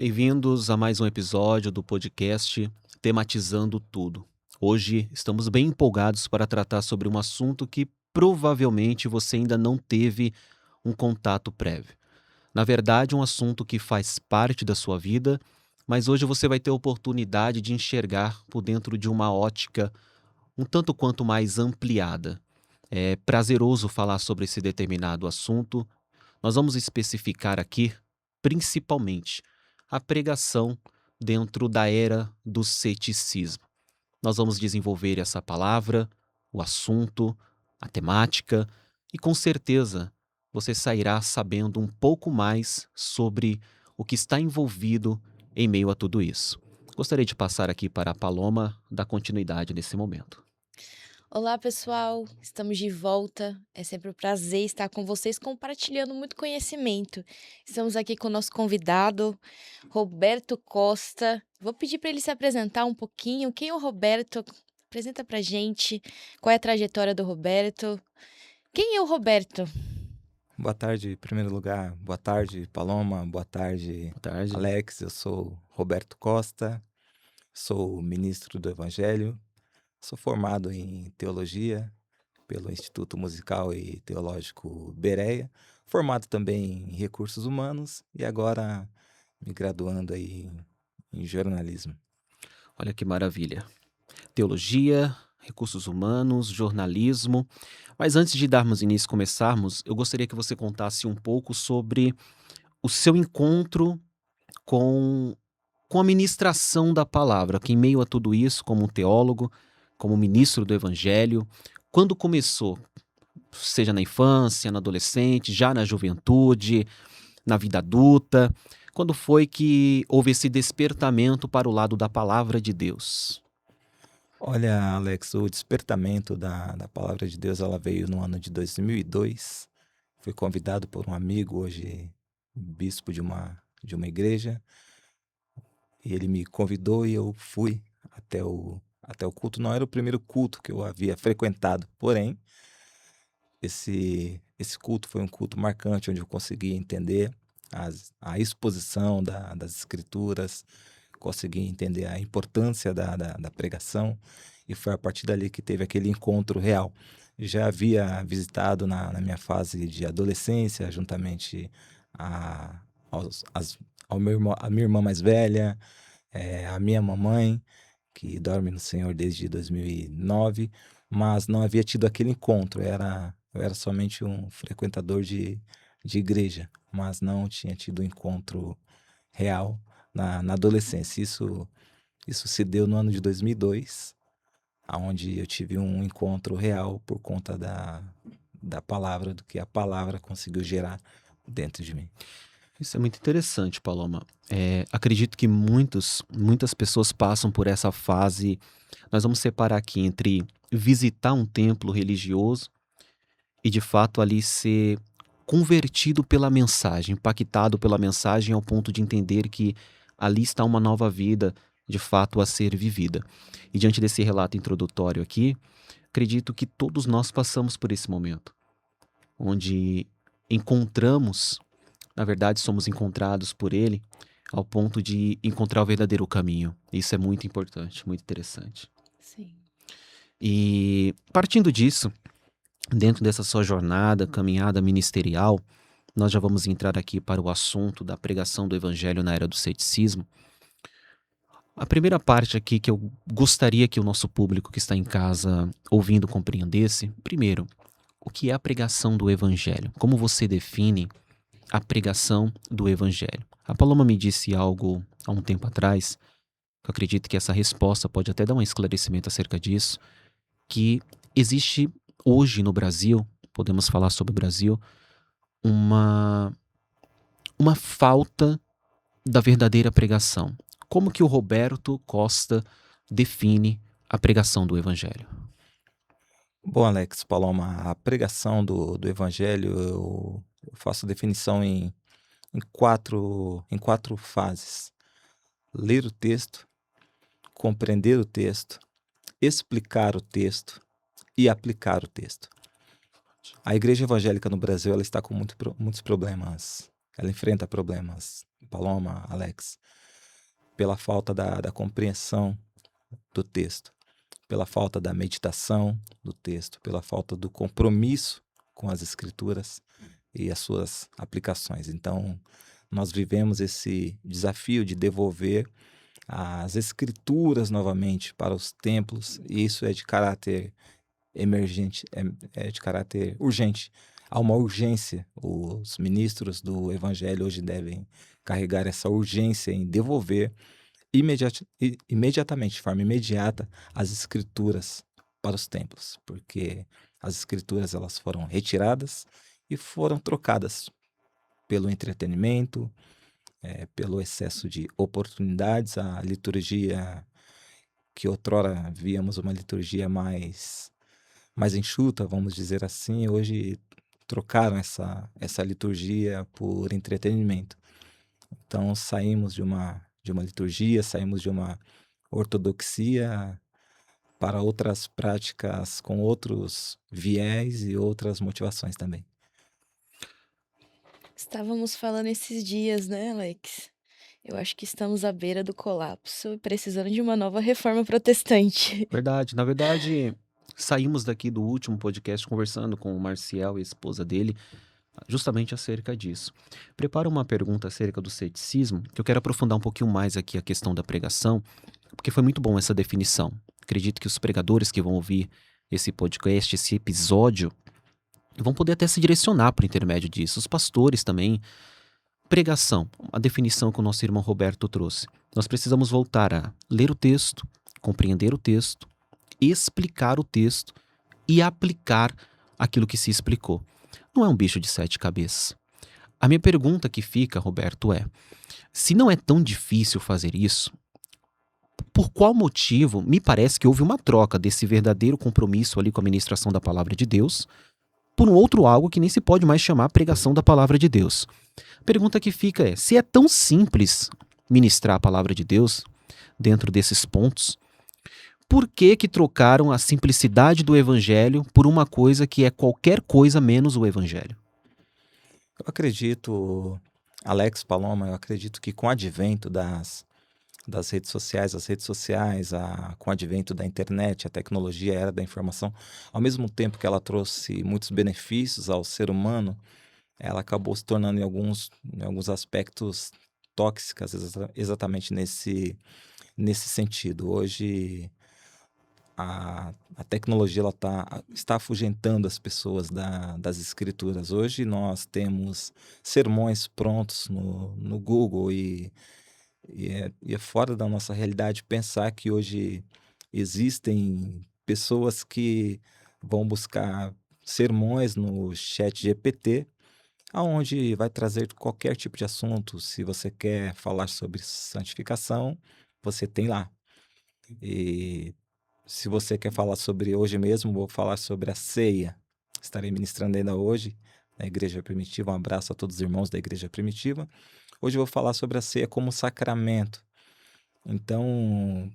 Bem-vindos a mais um episódio do podcast Tematizando Tudo. Hoje estamos bem empolgados para tratar sobre um assunto que provavelmente você ainda não teve um contato prévio. Na verdade, um assunto que faz parte da sua vida, mas hoje você vai ter a oportunidade de enxergar por dentro de uma ótica um tanto quanto mais ampliada. É prazeroso falar sobre esse determinado assunto. Nós vamos especificar aqui, principalmente, a pregação dentro da era do ceticismo. Nós vamos desenvolver essa palavra, o assunto, a temática e, com certeza, você sairá sabendo um pouco mais sobre o que está envolvido em meio a tudo isso. Gostaria de passar aqui para a Paloma dar continuidade nesse momento. Olá, pessoal, estamos de volta. É sempre um prazer estar com vocês compartilhando muito conhecimento. Estamos aqui com o nosso convidado, Roberto Costa. Vou pedir para ele se apresentar um pouquinho. Quem é o Roberto? Apresenta pra gente qual é a trajetória do Roberto. Quem é o Roberto? Boa tarde, em primeiro lugar. Boa tarde, Paloma. Boa tarde, Boa tarde. Alex. Eu sou Roberto Costa, sou ministro do Evangelho, sou formado em teologia pelo Instituto Musical e Teológico Bereia, formado também em recursos humanos e agora me graduando aí em jornalismo. Olha que maravilha. Teologia, recursos humanos, jornalismo. Mas antes de darmos início e começarmos, eu gostaria que você contasse um pouco sobre o seu encontro com, com a ministração da palavra, que em meio a tudo isso, como um teólogo, como ministro do Evangelho, quando começou, seja na infância, na adolescente, já na juventude, na vida adulta, quando foi que houve esse despertamento para o lado da palavra de Deus? Olha, Alex, o despertamento da palavra de Deus, ela veio no ano de 2002. Fui convidado por um amigo, hoje bispo de uma igreja, e ele me convidou e eu fui até o culto. Não era o primeiro culto que eu havia frequentado, porém, esse culto foi um culto marcante, onde eu consegui entender a exposição das escrituras, consegui entender a importância da pregação, e foi a partir dali que teve aquele encontro real. Já havia visitado na minha fase de adolescência, juntamente a, aos, as, ao meu irmão, a minha irmã mais velha, a minha mamãe, que dorme no Senhor desde 2009, mas não havia tido aquele encontro. Eu era somente um frequentador de igreja, mas não tinha tido um encontro real na adolescência. Isso se deu no ano de 2002, aonde eu tive um encontro real por conta da palavra, do que a palavra conseguiu gerar dentro de mim. Isso é muito interessante, Paloma. Acredito que muitas pessoas passam por essa fase. Nós vamos separar aqui entre visitar um templo religioso e, de fato, ali ser convertido pela mensagem, impactado pela mensagem ao ponto de entender que ali está uma nova vida, de fato, a ser vivida. E diante desse relato introdutório aqui, acredito que todos nós passamos por esse momento, onde encontramos, na verdade, somos encontrados por Ele ao ponto de encontrar o verdadeiro caminho. Isso é muito importante, muito interessante. Sim. E partindo disso, dentro dessa sua jornada, caminhada ministerial, nós já vamos entrar aqui para o assunto da pregação do Evangelho na era do ceticismo. A primeira parte aqui que eu gostaria que o nosso público que está em casa ouvindo compreendesse, primeiro, o que é a pregação do Evangelho? Como você define a pregação do Evangelho? A Paloma me disse algo há um tempo atrás, que eu acredito que essa resposta pode até dar um esclarecimento acerca disso, que existe hoje no Brasil, podemos falar sobre o Brasil, uma, uma falta da verdadeira pregação. Como que o Roberto Costa define a pregação do Evangelho? Bom, Alex, Paloma, a pregação do evangelho, eu faço definição em quatro fases: ler o texto, compreender o texto, explicar o texto e aplicar o texto. A igreja evangélica no Brasil, ela está com muitos problemas ela enfrenta problemas, Paloma, Alex, pela falta da compreensão do texto, pela falta da meditação do texto, pela falta do compromisso com as escrituras e as suas aplicações. Então, nós vivemos esse desafio de devolver as escrituras novamente para os templos, e isso é de caráter emergente, é de caráter urgente. Há uma urgência. Os ministros do Evangelho hoje devem carregar essa urgência em devolver imediatamente, de forma imediata, as escrituras para os templos, porque as escrituras elas foram retiradas e foram trocadas pelo entretenimento, pelo excesso de oportunidades. A liturgia, que outrora víamos uma liturgia mais enxuta, vamos dizer assim, hoje trocaram essa liturgia por entretenimento. Então saímos de uma liturgia, saímos de uma ortodoxia para outras práticas com outros viés e outras motivações também. Estávamos falando esses dias, né, Alex? Eu acho que estamos à beira do colapso e precisando de uma nova reforma protestante. Verdade. Na verdade, saímos daqui do último podcast conversando com o Marcial e a esposa dele, justamente acerca disso. Prepara uma pergunta acerca do ceticismo, que eu quero aprofundar um pouquinho mais aqui a questão da pregação, porque foi muito bom essa definição. Acredito que os pregadores que vão ouvir esse podcast, esse episódio, vão poder até se direcionar por intermédio disso. Os pastores também. Pregação, a definição que o nosso irmão Roberto trouxe. Nós precisamos voltar a ler o texto, compreender o texto, explicar o texto e aplicar aquilo que se explicou. Não é um bicho de 7 cabeças. A minha pergunta que fica, Roberto, é: se não é tão difícil fazer isso, por qual motivo me parece que houve uma troca desse verdadeiro compromisso ali com a ministração da palavra de Deus por um outro algo que nem se pode mais chamar pregação da palavra de Deus? A pergunta que fica é: se é tão simples ministrar a palavra de Deus dentro desses pontos, por que trocaram a simplicidade do evangelho por uma coisa que é qualquer coisa menos o evangelho? Eu acredito, Alex, Paloma, eu acredito que com o advento das redes sociais, com o advento da internet, a tecnologia, a era da informação, ao mesmo tempo que ela trouxe muitos benefícios ao ser humano, ela acabou se tornando em alguns aspectos tóxica, exatamente nesse sentido. Hoje a tecnologia está afugentando as pessoas das escrituras. Hoje nós temos sermões prontos no Google e é fora da nossa realidade pensar que hoje existem pessoas que vão buscar sermões no chat GPT, aonde vai trazer qualquer tipo de assunto. Se você quer falar sobre santificação, você tem lá. E se você quer falar sobre, hoje mesmo, vou falar sobre a ceia. Estarei ministrando ainda hoje na Igreja Primitiva. Um abraço a todos os irmãos da Igreja Primitiva. Hoje eu vou falar sobre a ceia como sacramento. Então,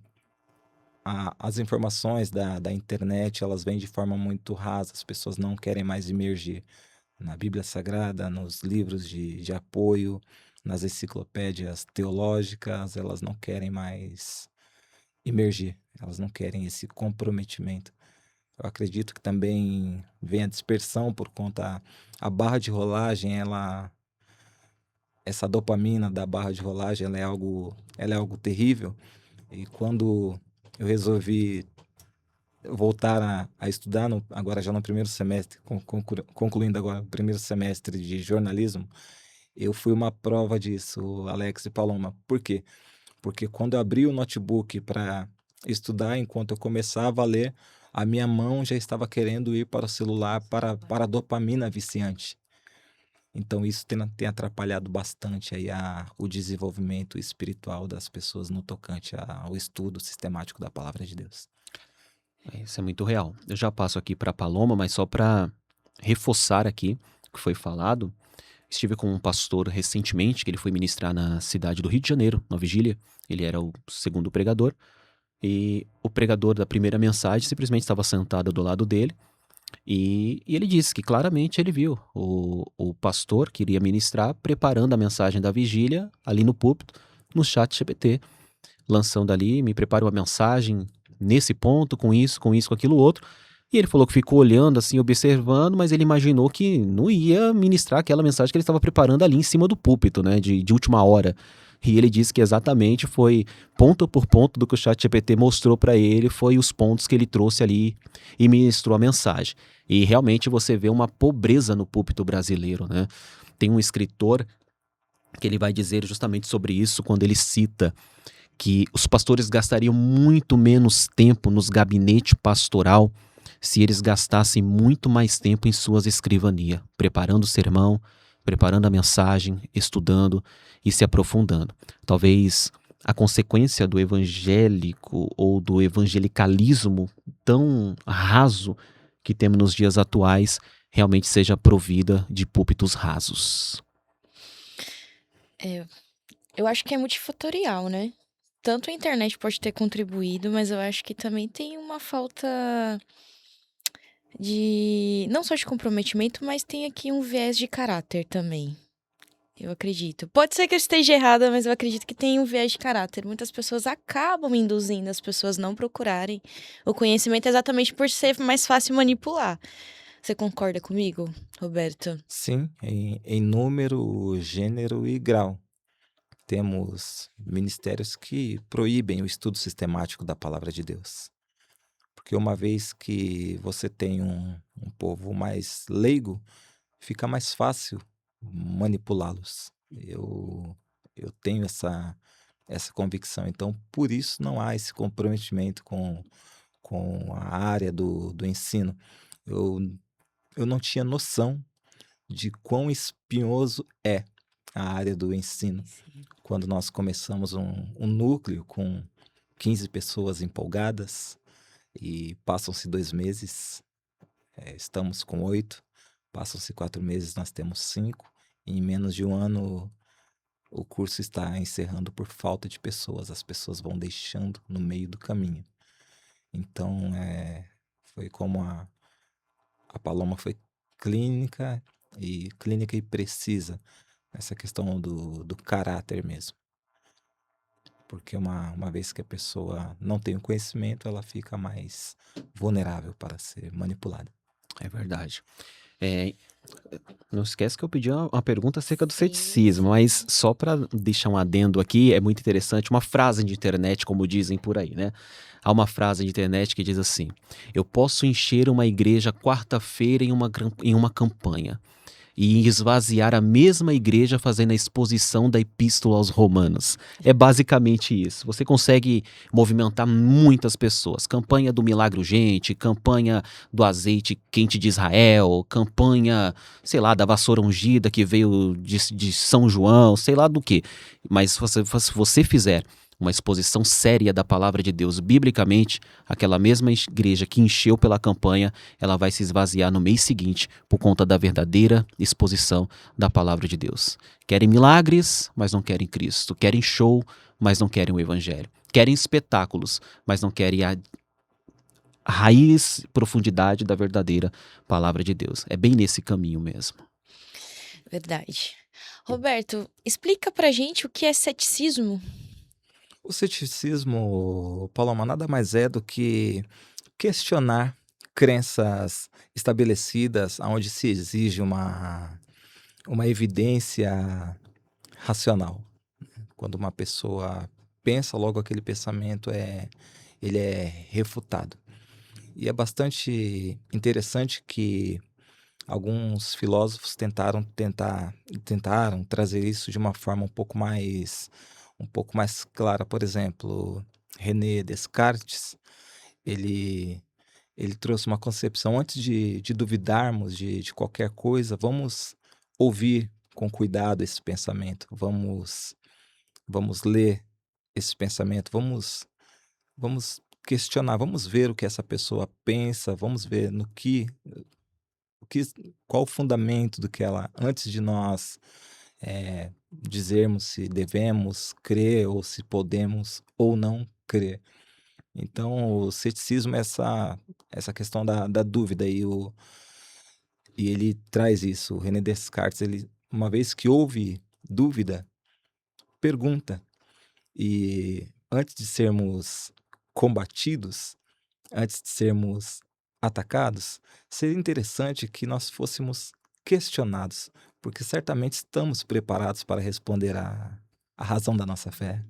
as informações da internet, elas vêm de forma muito rasa. As pessoas não querem mais imergir na Bíblia Sagrada, nos livros de apoio, nas enciclopédias teológicas. Elas não querem mais imergir. Elas não querem esse comprometimento. Eu acredito que também vem a dispersão por conta a barra de rolagem, essa dopamina da barra de rolagem, ela é algo terrível. E quando eu resolvi voltar a estudar, agora já no primeiro semestre, concluindo agora o primeiro semestre de jornalismo, eu fui uma prova disso, Alex e Paloma. Por quê? Porque quando eu abri o notebook para estudar, enquanto eu começava a ler, a minha mão já estava querendo ir para o celular, para a dopamina viciante. Então isso tem atrapalhado bastante aí o desenvolvimento espiritual das pessoas no tocante ao estudo sistemático da palavra de Deus. Isso é muito real. Eu já passo aqui para a Paloma, mas só para reforçar aqui o que foi falado. Estive com um pastor recentemente, que ele foi ministrar na cidade do Rio de Janeiro, na vigília. Ele era o segundo pregador. E o pregador da primeira mensagem simplesmente estava sentado do lado dele. E ele disse que claramente ele viu o pastor que iria ministrar preparando a mensagem da vigília ali no púlpito, no chat GPT, lançando ali, me prepara uma mensagem nesse ponto, com isso, com aquilo outro. E ele falou que ficou olhando assim, observando, mas ele imaginou que não ia ministrar aquela mensagem que ele estava preparando ali em cima do púlpito, né, de última hora. E ele disse que exatamente foi ponto por ponto do que o ChatGPT mostrou para ele, foi os pontos que ele trouxe ali e ministrou a mensagem. E realmente você vê uma pobreza no púlpito brasileiro, né? Tem um escritor que ele vai dizer justamente sobre isso quando ele cita que os pastores gastariam muito menos tempo nos gabinete pastoral se eles gastassem muito mais tempo em suas escrivania, preparando o sermão, preparando a mensagem, estudando e se aprofundando. Talvez a consequência do evangélico ou do evangelicalismo tão raso que temos nos dias atuais realmente seja provida de púlpitos rasos. Eu acho que é multifatorial, né? Tanto a internet pode ter contribuído, mas eu acho que também tem uma falta não só de comprometimento, mas tem aqui um viés de caráter também. Eu acredito. Pode ser que eu esteja errada, mas eu acredito que tem um viés de caráter. Muitas pessoas acabam induzindo as pessoas a não procurarem o conhecimento exatamente por ser mais fácil manipular. Você concorda comigo, Roberto? Sim, em número, gênero e grau. Temos ministérios que proíbem o estudo sistemático da palavra de Deus. Porque uma vez que você tem um povo mais leigo, fica mais fácil manipulá-los. Eu tenho essa convicção. Então, por isso não há esse comprometimento com a área do ensino. Eu, eu não tinha noção de quão espinhoso é a área do ensino. Quando nós começamos um núcleo com 15 pessoas empolgadas e passam-se 2 meses, estamos com 8, passam-se 4 meses, nós temos 5, e em menos de um ano o curso está encerrando por falta de pessoas, as pessoas vão deixando no meio do caminho. Então, foi como a Paloma foi clínica e precisa, essa questão do caráter mesmo. Porque uma vez que a pessoa não tem o conhecimento, ela fica mais vulnerável para ser manipulada. É verdade. É, não esquece que eu pedi uma pergunta acerca do Sim, ceticismo, mas sim. só para deixar um adendo aqui, é muito interessante, uma frase de internet, como dizem por aí, né? Há uma frase de internet que diz assim: eu posso encher uma igreja quarta-feira em uma campanha e esvaziar a mesma igreja fazendo a exposição da Epístola aos Romanos. É basicamente isso. Você consegue movimentar muitas pessoas. Campanha do Milagre Urgente, campanha do azeite quente de Israel, campanha, sei lá, da vassoura ungida que veio de São João, sei lá do que. Mas se você fizer uma exposição séria da palavra de Deus biblicamente, aquela mesma igreja que encheu pela campanha, ela vai se esvaziar no mês seguinte por conta da verdadeira exposição da palavra de Deus. Querem milagres, mas não querem Cristo. Querem show, mas não querem o evangelho. Querem espetáculos, mas não querem a raiz, profundidade da verdadeira palavra de Deus. É bem nesse caminho mesmo. Verdade. Roberto, explica pra gente o que é ceticismo. O ceticismo, Paloma, nada mais é do que questionar crenças estabelecidas onde se exige uma evidência racional. Quando uma pessoa pensa, logo aquele pensamento ele é refutado. E é bastante interessante que alguns filósofos tentaram trazer isso de uma forma um pouco mais clara. Por exemplo, René Descartes, ele ele trouxe uma concepção antes de duvidarmos de qualquer coisa, vamos ouvir com cuidado esse pensamento, vamos ler esse pensamento, vamos questionar, vamos ver o que essa pessoa pensa, vamos ver o que qual o fundamento do que ela antes de nós, dizermos se devemos crer ou se podemos ou não crer. Então, o ceticismo é essa questão da dúvida, e ele traz isso. O René Descartes, ele, uma vez que houve dúvida, pergunta. E antes de sermos combatidos, antes de sermos atacados, seria interessante que nós fôssemos questionados, porque certamente estamos preparados para responder a razão da nossa fé.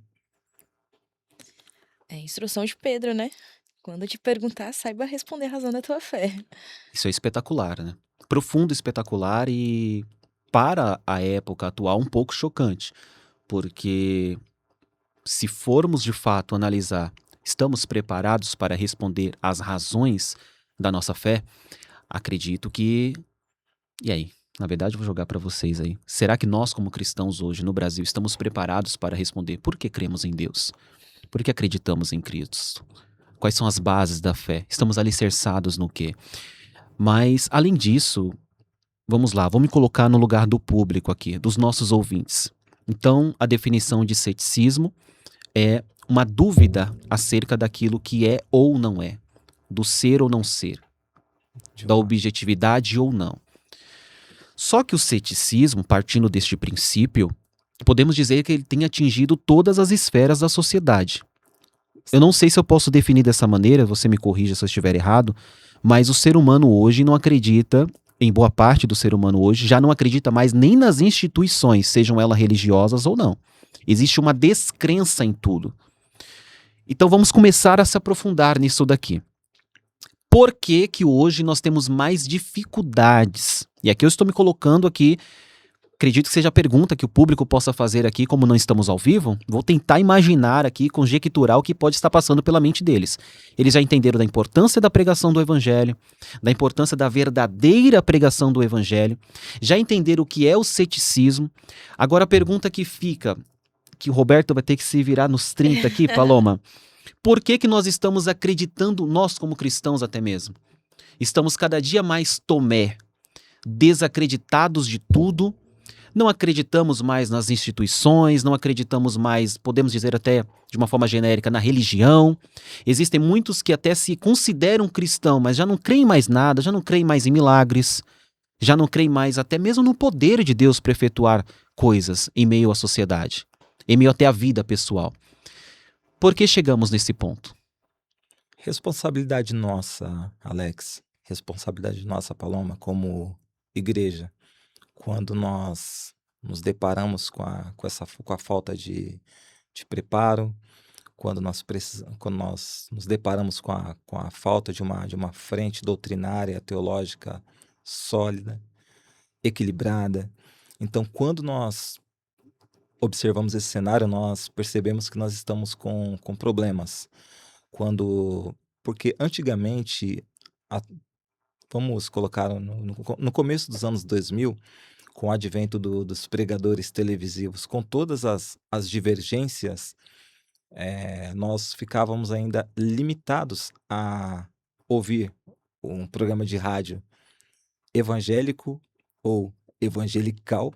É a instrução de Pedro, né? Quando te perguntar, saiba responder a razão da tua fé. Isso é espetacular, né? Profundo, espetacular e, para a época atual, um pouco chocante. Porque se formos de fato analisar, estamos preparados para responder às razões da nossa fé? Acredito que. E aí? Na verdade, eu vou jogar para vocês aí. Será que nós, como cristãos hoje no Brasil, estamos preparados para responder por que cremos em Deus? Por que acreditamos em Cristo? Quais são as bases da fé? Estamos alicerçados no quê? Mas, além disso, vamos lá, vou me colocar no lugar do público aqui, dos nossos ouvintes. Então, a definição de ceticismo é uma dúvida acerca daquilo que é ou não é, do ser ou não ser, De da uma- objetividade ou não. Só que o ceticismo, partindo deste princípio, podemos dizer que ele tem atingido todas as esferas da sociedade. Eu não sei se eu posso definir dessa maneira, você me corrija se eu estiver errado, mas o ser humano hoje não acredita, em boa parte do ser humano hoje, já não acredita mais nem nas instituições, sejam elas religiosas ou não. Existe uma descrença em tudo. Então vamos começar a se aprofundar nisso daqui. Por que que hoje nós temos mais dificuldades? E aqui eu estou me colocando aqui, acredito que seja a pergunta que o público possa fazer aqui, como não estamos ao vivo, vou tentar imaginar aqui, conjecturar o que pode estar passando pela mente deles. Eles já entenderam da importância da pregação do evangelho, da importância da verdadeira pregação do evangelho, já entenderam o que é o ceticismo. Agora a pergunta que fica, que o Roberto vai ter que se virar nos 30 aqui, Paloma, por que que nós estamos acreditando, nós como cristãos até mesmo? Estamos cada dia mais Tomé, desacreditados de tudo, não acreditamos mais nas instituições, não acreditamos mais, podemos dizer até de uma forma genérica, na religião. Existem muitos que até se consideram cristão, mas já não creem mais nada, já não creem mais em milagres, já não creem mais até mesmo no poder de Deus para efetuar coisas em meio à sociedade, em meio até à vida pessoal. Por que chegamos nesse ponto? Responsabilidade nossa, Alex, responsabilidade nossa, Paloma, como igreja, quando nós nos deparamos com a falta de preparo, quando nós nos deparamos com a falta de uma frente doutrinária, teológica sólida, equilibrada. Então, quando nós observamos esse cenário, nós percebemos que nós estamos com problemas. Porque antigamente, a- vamos colocar no começo dos anos 2000, com o advento dos pregadores televisivos, com todas as divergências, nós ficávamos ainda limitados a ouvir um programa de rádio evangélico ou evangelical,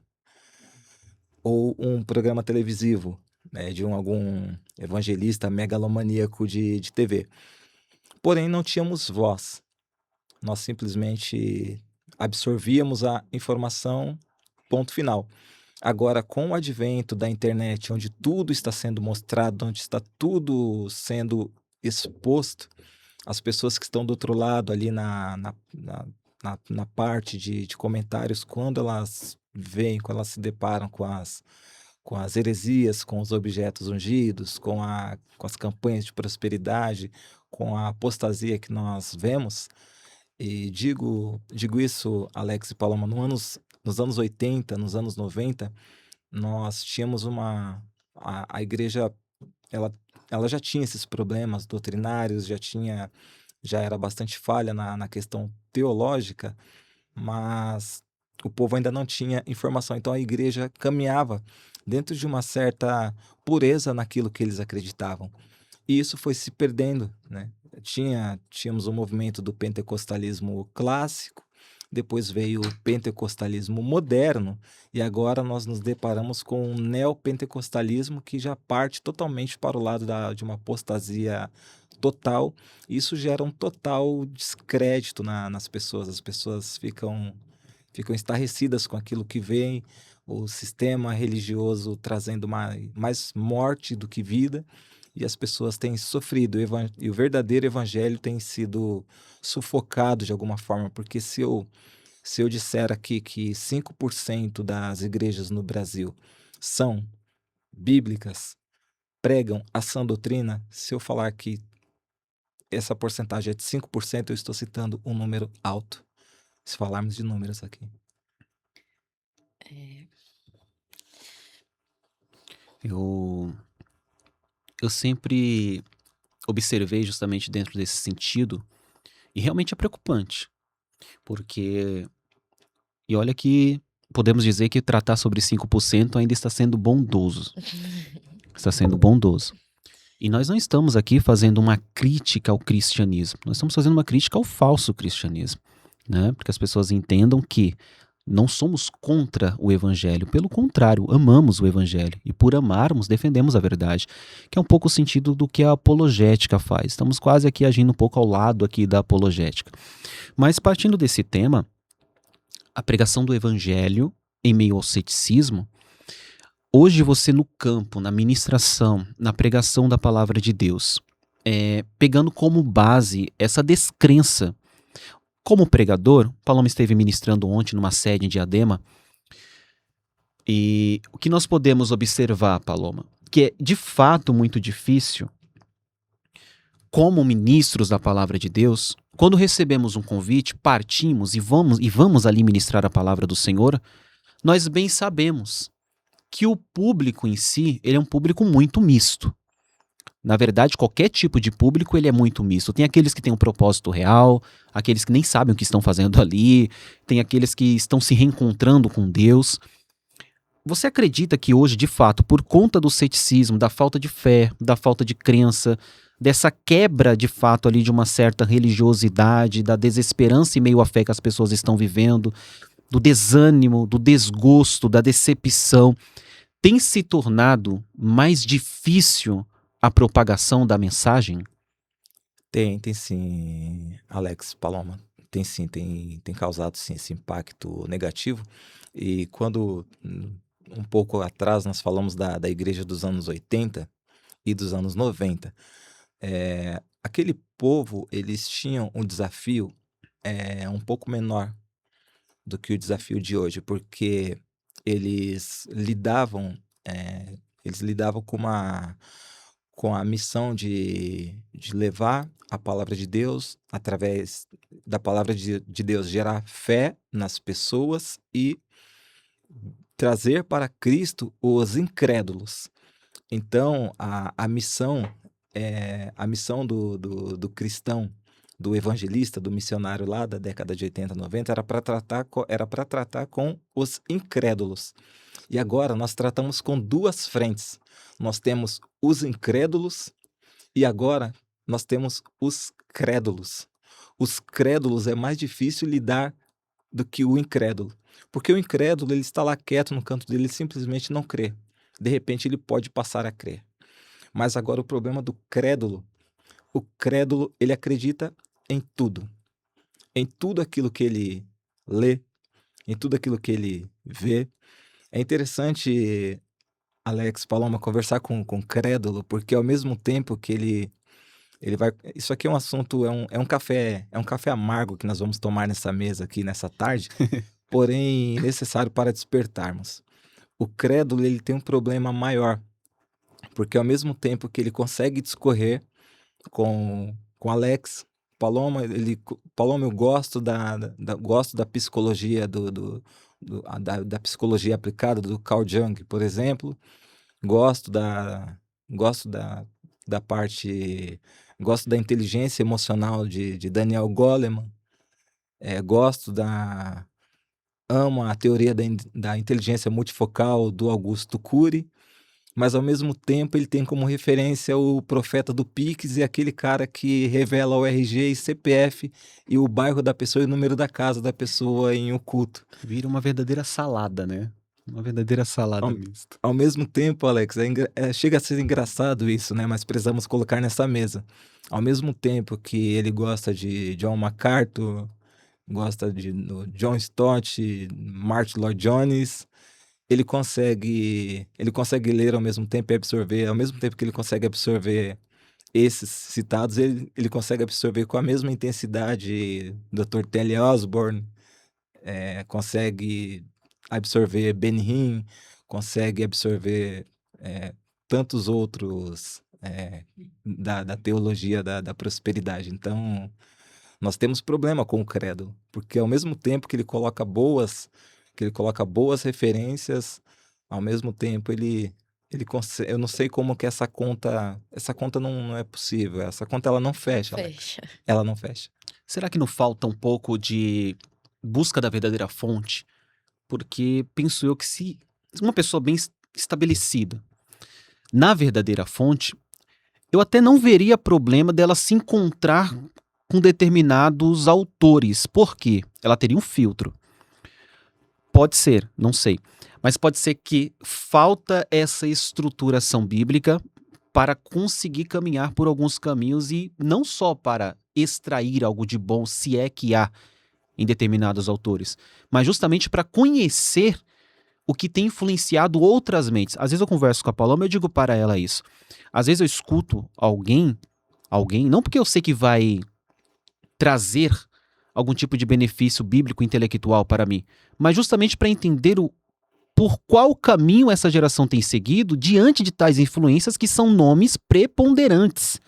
ou um programa televisivo, né, de algum evangelista megalomaníaco de TV. Porém, não tínhamos voz. Nós simplesmente absorvíamos a informação, ponto final. Agora, com o advento da internet, onde tudo está sendo mostrado, onde está tudo sendo exposto, as pessoas que estão do outro lado ali na parte de comentários, quando elas se deparam com as heresias, com os objetos ungidos, com as campanhas de prosperidade, com a apostasia que nós vemos, e digo isso, Alex e Paloma, nos anos 80, nos anos 90, nós tínhamos a igreja, ela, ela já tinha esses problemas doutrinários, já era bastante falha na questão teológica, mas o povo ainda não tinha informação. Então a igreja caminhava dentro de uma certa pureza naquilo que eles acreditavam. E isso foi se perdendo, né? Tínhamos o movimento do pentecostalismo clássico, depois veio o pentecostalismo moderno, e agora nós nos deparamos com um neopentecostalismo que já parte totalmente para o lado de uma apostasia total. E isso gera um total descrédito nas pessoas. As pessoas ficam estarrecidas com aquilo que veem, o sistema religioso trazendo mais morte do que vida, e as pessoas têm sofrido, e o verdadeiro evangelho tem sido sufocado de alguma forma, porque se eu disser aqui que 5% das igrejas no Brasil são bíblicas, pregam a sã doutrina, se eu falar que essa porcentagem é de 5%, eu estou citando um número alto, se falarmos de números aqui. É, Eu, eu sempre observei justamente dentro desse sentido, e realmente é preocupante, porque, e olha que podemos dizer que tratar sobre 5% ainda está sendo bondoso. Está sendo bondoso. E nós não estamos aqui fazendo uma crítica ao cristianismo, nós estamos fazendo uma crítica ao falso cristianismo, né? Porque as pessoas entendam que não somos contra o evangelho, pelo contrário, amamos o evangelho e por amarmos defendemos a verdade, que é um pouco o sentido do que a apologética faz. Estamos quase aqui agindo um pouco ao lado aqui da apologética. Mas partindo desse tema, a pregação do evangelho em meio ao ceticismo, hoje você no campo, na ministração, na pregação da palavra de Deus, pegando como base essa descrença. Como pregador, Paloma esteve ministrando ontem numa sede em Diadema, e o que nós podemos observar, Paloma, que é de fato muito difícil, como ministros da palavra de Deus, quando recebemos um convite, partimos e vamos ali ministrar a palavra do Senhor, nós bem sabemos que o público em si, ele é um público muito misto. Na verdade, qualquer tipo de público, ele é muito misto. Tem aqueles que têm um propósito real, aqueles que nem sabem o que estão fazendo ali, tem aqueles que estão se reencontrando com Deus. Você acredita que hoje, de fato, por conta do ceticismo, da falta de fé, da falta de crença, dessa quebra, de fato, ali de uma certa religiosidade, da desesperança em meio à fé que as pessoas estão vivendo, do desânimo, do desgosto, da decepção, tem se tornado mais difícil a propagação da mensagem? Tem sim, Alex, Paloma. Tem sim, tem causado sim esse impacto negativo. E quando um pouco atrás nós falamos da igreja dos anos 80 e dos anos 90, aquele povo, eles tinham um desafio um pouco menor do que o desafio de hoje, porque eles lidavam, com a missão de levar a palavra de Deus, através da palavra de Deus, gerar fé nas pessoas e trazer para Cristo os incrédulos. Então, a missão, a missão do cristão, do evangelista, do missionário lá da década de 80, 90, era para tratar com os incrédulos. E agora nós tratamos com duas frentes. Nós temos os incrédulos e agora nós temos os crédulos. Os crédulos é mais difícil lidar do que o incrédulo. Porque o incrédulo, ele está lá quieto no canto dele, ele simplesmente não crê. De repente ele pode passar a crer. Mas agora o problema do crédulo, o crédulo, ele acredita em tudo aquilo que ele lê, em tudo aquilo que ele vê. É interessante, Alex, Paloma, conversar com crédulo, porque ao mesmo tempo que ele vai. Isso aqui é um assunto, é um café amargo que nós vamos tomar nessa mesa aqui nessa tarde, porém necessário para despertarmos. O crédulo, ele tem um problema maior, porque ao mesmo tempo que ele consegue discorrer com Alex, Paloma, eu gosto gosto da psicologia da psicologia aplicada do Carl Jung, por exemplo. Gosto da parte, gosto da inteligência emocional de Daniel Goleman. Amo a teoria da inteligência multifocal do Augusto Cury. Mas ao mesmo tempo ele tem como referência o profeta do Pix e aquele cara que revela o RG e CPF e o bairro da pessoa e o número da casa da pessoa em oculto. Vira uma verdadeira salada, né? Uma verdadeira salada Ao, mista. ao mesmo tempo, Alex, chega a ser engraçado isso, né? Mas precisamos colocar nessa mesa. Ao mesmo tempo que ele gosta de John MacArthur, gosta de John Stott, Martin Lloyd Jones, ele consegue ler ao mesmo tempo e absorver, ao mesmo tempo que ele consegue absorver esses citados, ele consegue absorver com a mesma intensidade Dr. Telly Osborne, consegue absorver Benny Hinn, consegue absorver é, tantos outros da teologia da prosperidade. Então, nós temos problema com o credo, porque ao mesmo tempo que ele coloca boas referências, ao mesmo tempo eu não sei como que essa conta não é possível, essa conta ela não fecha, Alex, Fecha. ela não fecha. Será que não falta um pouco de busca da verdadeira fonte? Porque penso eu que se uma pessoa bem estabelecida na verdadeira fonte, eu até não veria problema dela se encontrar com determinados autores. Por quê? Ela teria um filtro. Pode ser, não sei. Mas pode ser que falta essa estruturação bíblica para conseguir caminhar por alguns caminhos e não só para extrair algo de bom, se é que há em determinados autores, mas justamente para conhecer o que tem influenciado outras mentes. Às vezes eu converso com a Paloma e eu digo para ela isso. Às vezes eu escuto alguém, não porque eu sei que vai trazer algum tipo de benefício bíblico intelectual para mim, mas justamente para entender por qual caminho essa geração tem seguido diante de tais influências que são nomes preponderantes.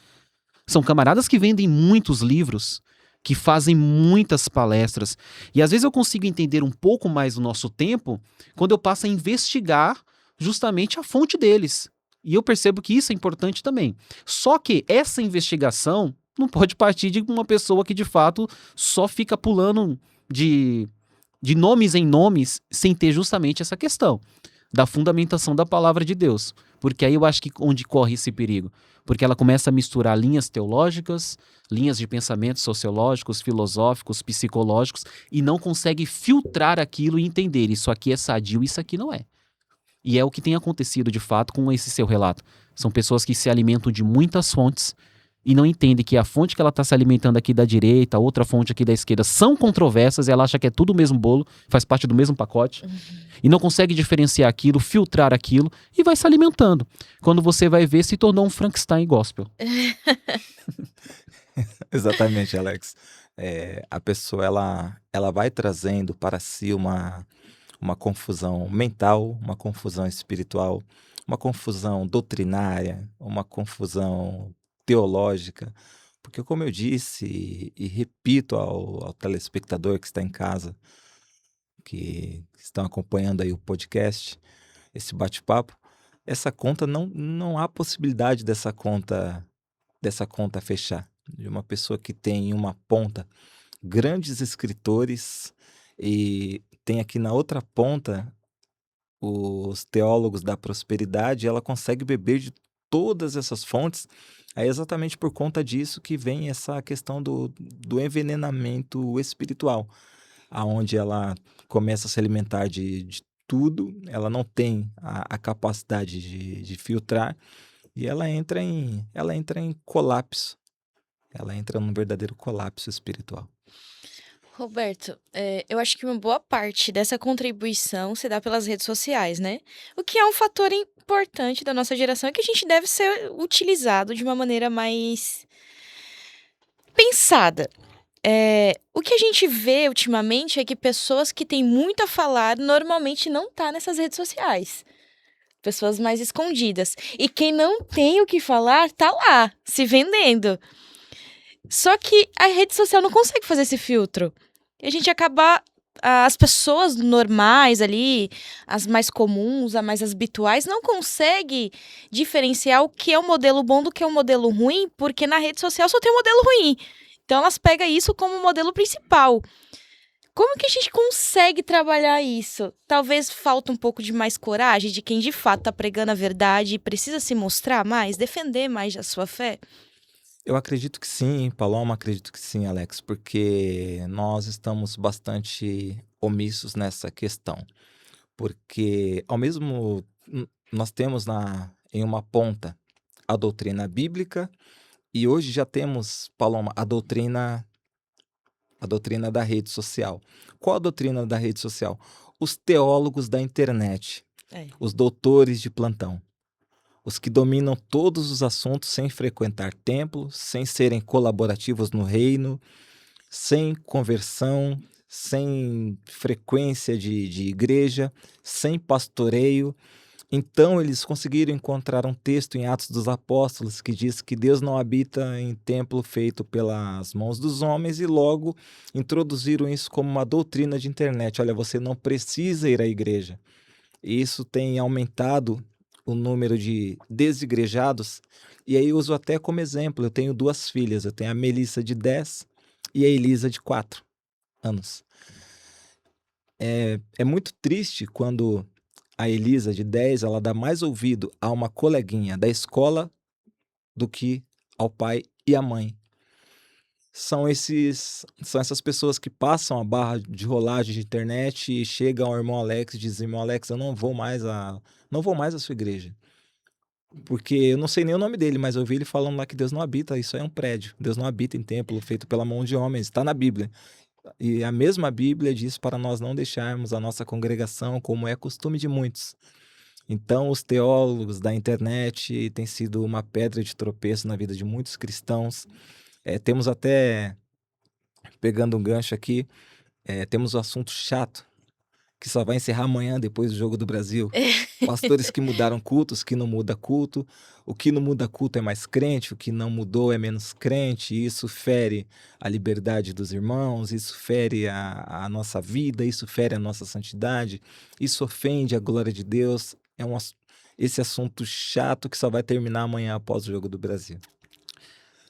São camaradas que vendem muitos livros, que fazem muitas palestras. E às vezes eu consigo entender um pouco mais do nosso tempo quando eu passo a investigar justamente a fonte deles. E eu percebo que isso é importante também. Só que essa investigação não pode partir de uma pessoa que de fato só fica pulando de nomes em nomes sem ter justamente essa questão da fundamentação da palavra de Deus. Porque aí eu acho que onde corre esse perigo. Porque ela começa a misturar linhas teológicas, linhas de pensamentos sociológicos, filosóficos, psicológicos, e não consegue filtrar aquilo e entender isso aqui é sadio, isso aqui não é. E é o que tem acontecido de fato com esse seu relato. São pessoas que se alimentam de muitas fontes e não entendem que a fonte que ela está se alimentando aqui da direita, a outra fonte aqui da esquerda, são controversas, e ela acha que é tudo o mesmo bolo, faz parte do mesmo pacote, e não consegue diferenciar aquilo, filtrar aquilo, e vai se alimentando. Quando você vai ver, se tornou um Frankenstein gospel. Exatamente, Alex. A pessoa ela vai trazendo para si uma confusão mental, uma confusão espiritual, uma confusão doutrinária, uma confusão teológica, porque como eu disse e repito ao telespectador que está em casa, que estão acompanhando aí o podcast, esse bate-papo, essa conta não há possibilidade dessa conta fechar. De uma pessoa que tem em uma ponta grandes escritores e tem aqui na outra ponta os teólogos da prosperidade, ela consegue beber de todas essas fontes. É exatamente por conta disso que vem essa questão do envenenamento espiritual, aonde ela começa a se alimentar de tudo, ela não tem a capacidade de filtrar e ela entra em colapso. Ela entra num verdadeiro colapso espiritual. Roberto, eu acho que uma boa parte dessa contribuição se dá pelas redes sociais, né? O que é um fator importante da nossa geração e que a gente deve ser utilizado de uma maneira mais pensada. O que a gente vê ultimamente é que pessoas que têm muito a falar normalmente não tá nessas redes sociais. Pessoas mais escondidas. E quem não tem o que falar tá lá, se vendendo. Só que a rede social não consegue fazer esse filtro. E a gente acaba. As pessoas normais ali, as mais comuns, as mais habituais, não conseguem diferenciar o que é um modelo bom do que é um modelo ruim, porque na rede social só tem um modelo ruim. Então elas pegam isso como modelo principal. Como que a gente consegue trabalhar isso? Talvez falta um pouco de mais coragem de quem de fato está pregando a verdade e precisa se mostrar mais, defender mais a sua fé? Eu acredito que sim, Paloma, acredito que sim, Alex, porque nós estamos bastante omissos nessa questão. porque ao mesmo nós temos em uma ponta a doutrina bíblica e hoje já temos, Paloma, a doutrina da rede social. Qual a doutrina da rede social? Os teólogos da internet, É. os doutores de plantão, os que dominam todos os assuntos sem frequentar templo, sem serem colaborativos no reino, sem conversão, sem frequência de igreja, sem pastoreio. Então eles conseguiram encontrar um texto em Atos dos Apóstolos que diz que Deus não habita em templo feito pelas mãos dos homens e logo introduziram isso como uma doutrina de internet. Olha, você não precisa ir à igreja. E isso tem aumentado o número de desigrejados. E aí eu uso até como exemplo, eu tenho 2 filhas, eu tenho a Melissa de 10 e a Elisa de 4 anos. É muito triste quando a Elisa de 10 ela dá mais ouvido a uma coleguinha da escola do que ao pai e à mãe. São essas pessoas que passam a barra de rolagem de internet e chegam ao irmão Alex e dizem: "Irmão Alex, eu não vou mais à sua igreja". Porque eu não sei nem o nome dele, mas eu ouvi ele falando lá que Deus não habita, isso aí é um prédio. Deus não habita em templo feito pela mão de homens, está na Bíblia. E a mesma Bíblia diz para nós não deixarmos a nossa congregação, como é costume de muitos. Então, os teólogos da internet têm sido uma pedra de tropeço na vida de muitos cristãos. Temos até, pegando um gancho aqui, temos o assunto chato, que só vai encerrar amanhã depois do Jogo do Brasil. Pastores que mudaram cultos, que não muda culto. O que não muda culto é mais crente, o que não mudou é menos crente. Isso fere a liberdade dos irmãos, isso fere a nossa vida, isso fere a nossa santidade, isso ofende a glória de Deus. Esse assunto chato que só vai terminar amanhã após o Jogo do Brasil.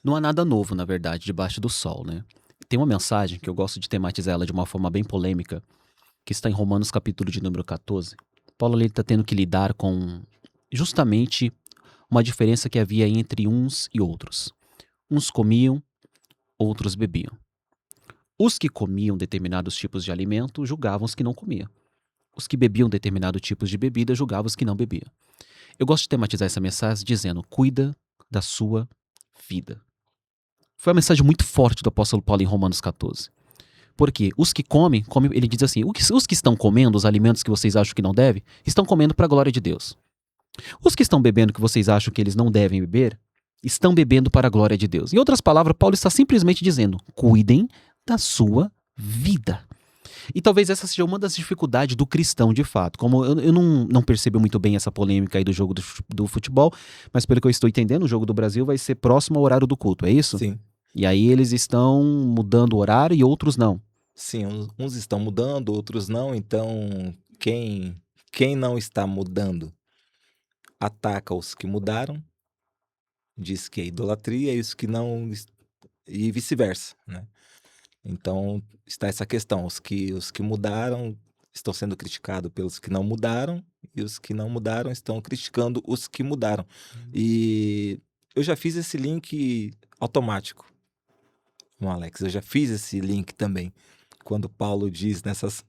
Não há nada novo, na verdade, debaixo do sol, né? Tem uma mensagem que eu gosto de tematizar ela de uma forma bem polêmica, que está em Romanos capítulo de número 14. Paulo está tendo que lidar com justamente uma diferença que havia entre uns e outros. Uns comiam, outros bebiam. Os que comiam determinados tipos de alimento julgavam os que não comiam. Os que bebiam determinados tipos de bebida julgavam os que não bebiam. Eu gosto de tematizar essa mensagem dizendo: cuida da sua vida. Foi uma mensagem muito forte do apóstolo Paulo em Romanos 14. Porque os que comem, ele diz assim: os que estão comendo os alimentos que vocês acham que não devem, estão comendo para a glória de Deus. Os que estão bebendo que vocês acham que eles não devem beber, estão bebendo para a glória de Deus. Em outras palavras, Paulo está simplesmente dizendo: cuidem da sua vida. E talvez essa seja uma das dificuldades do cristão, de fato. Como eu não percebo muito bem essa polêmica aí do jogo do futebol, mas pelo que eu estou entendendo, o jogo do Brasil vai ser próximo ao horário do culto, é isso? Sim. E aí eles estão mudando o horário e outros não. Sim, uns estão mudando, outros não. Então, quem não está mudando ataca os que mudaram, diz que é idolatria, e os que não, e vice-versa, né? Então, está essa questão: os que mudaram estão sendo criticados pelos que não mudaram, e os que não mudaram estão criticando os que mudaram. E eu já fiz esse link automático, Alex. Eu já fiz esse link também, quando Paulo diz nessas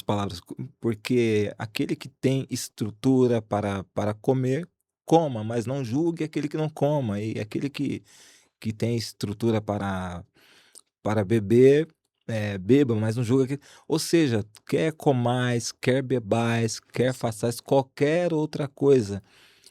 palavras, porque aquele que tem estrutura para comer, coma, mas não julgue aquele que não coma, e aquele que tem estrutura para beber, beba, mas não julga aquele. Ou seja, quer comais, quer bebais, quer façais qualquer outra coisa,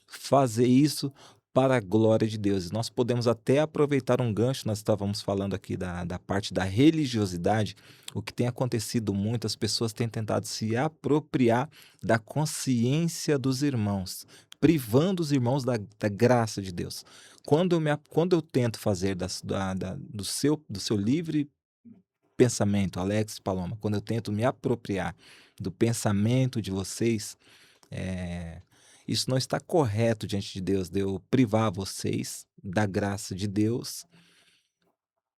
fazer isso para a glória de Deus. E nós podemos até aproveitar um gancho, nós estávamos falando aqui da parte da religiosidade. O que tem acontecido muito, as pessoas têm tentado se apropriar da consciência dos irmãos, privando os irmãos da graça de Deus. Quando eu tento fazer do seu livre pensamento, Alex e Paloma, quando eu tento me apropriar do pensamento de vocês, isso não está correto diante de Deus, de eu privar vocês da graça de Deus,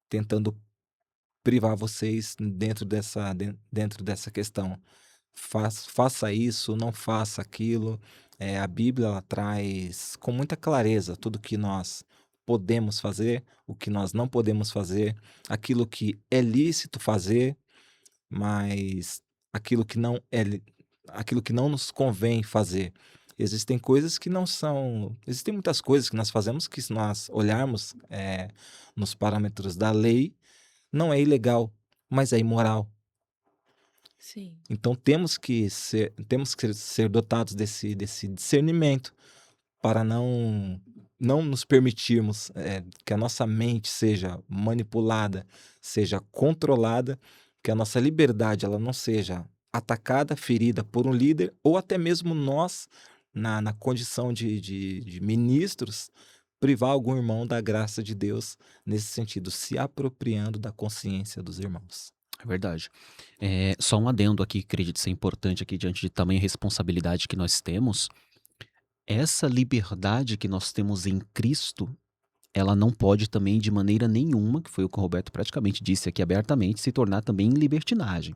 tentando privar vocês dentro dessa questão. Faça isso, não faça aquilo. A Bíblia ela traz com muita clareza tudo que nós podemos fazer, o que nós não podemos fazer, aquilo que é lícito fazer, mas aquilo que não é aquilo que não nos convém fazer. Existem coisas que não são. Existem muitas coisas que nós fazemos que, se nós olharmos nos parâmetros da lei, não é ilegal, mas é imoral. Sim. Então temos que ser dotados desse discernimento para não nos permitirmos que a nossa mente seja manipulada, seja controlada, que a nossa liberdade ela não seja atacada, ferida por um líder, ou até mesmo nós, na condição de ministros, privar algum irmão da graça de Deus, nesse sentido, se apropriando da consciência dos irmãos. É verdade. Só um adendo aqui que acredito ser importante aqui diante de tamanha responsabilidade que nós temos. Essa liberdade que nós temos em Cristo, ela não pode também de maneira nenhuma, que foi o que o Roberto praticamente disse aqui abertamente, se tornar também em libertinagem.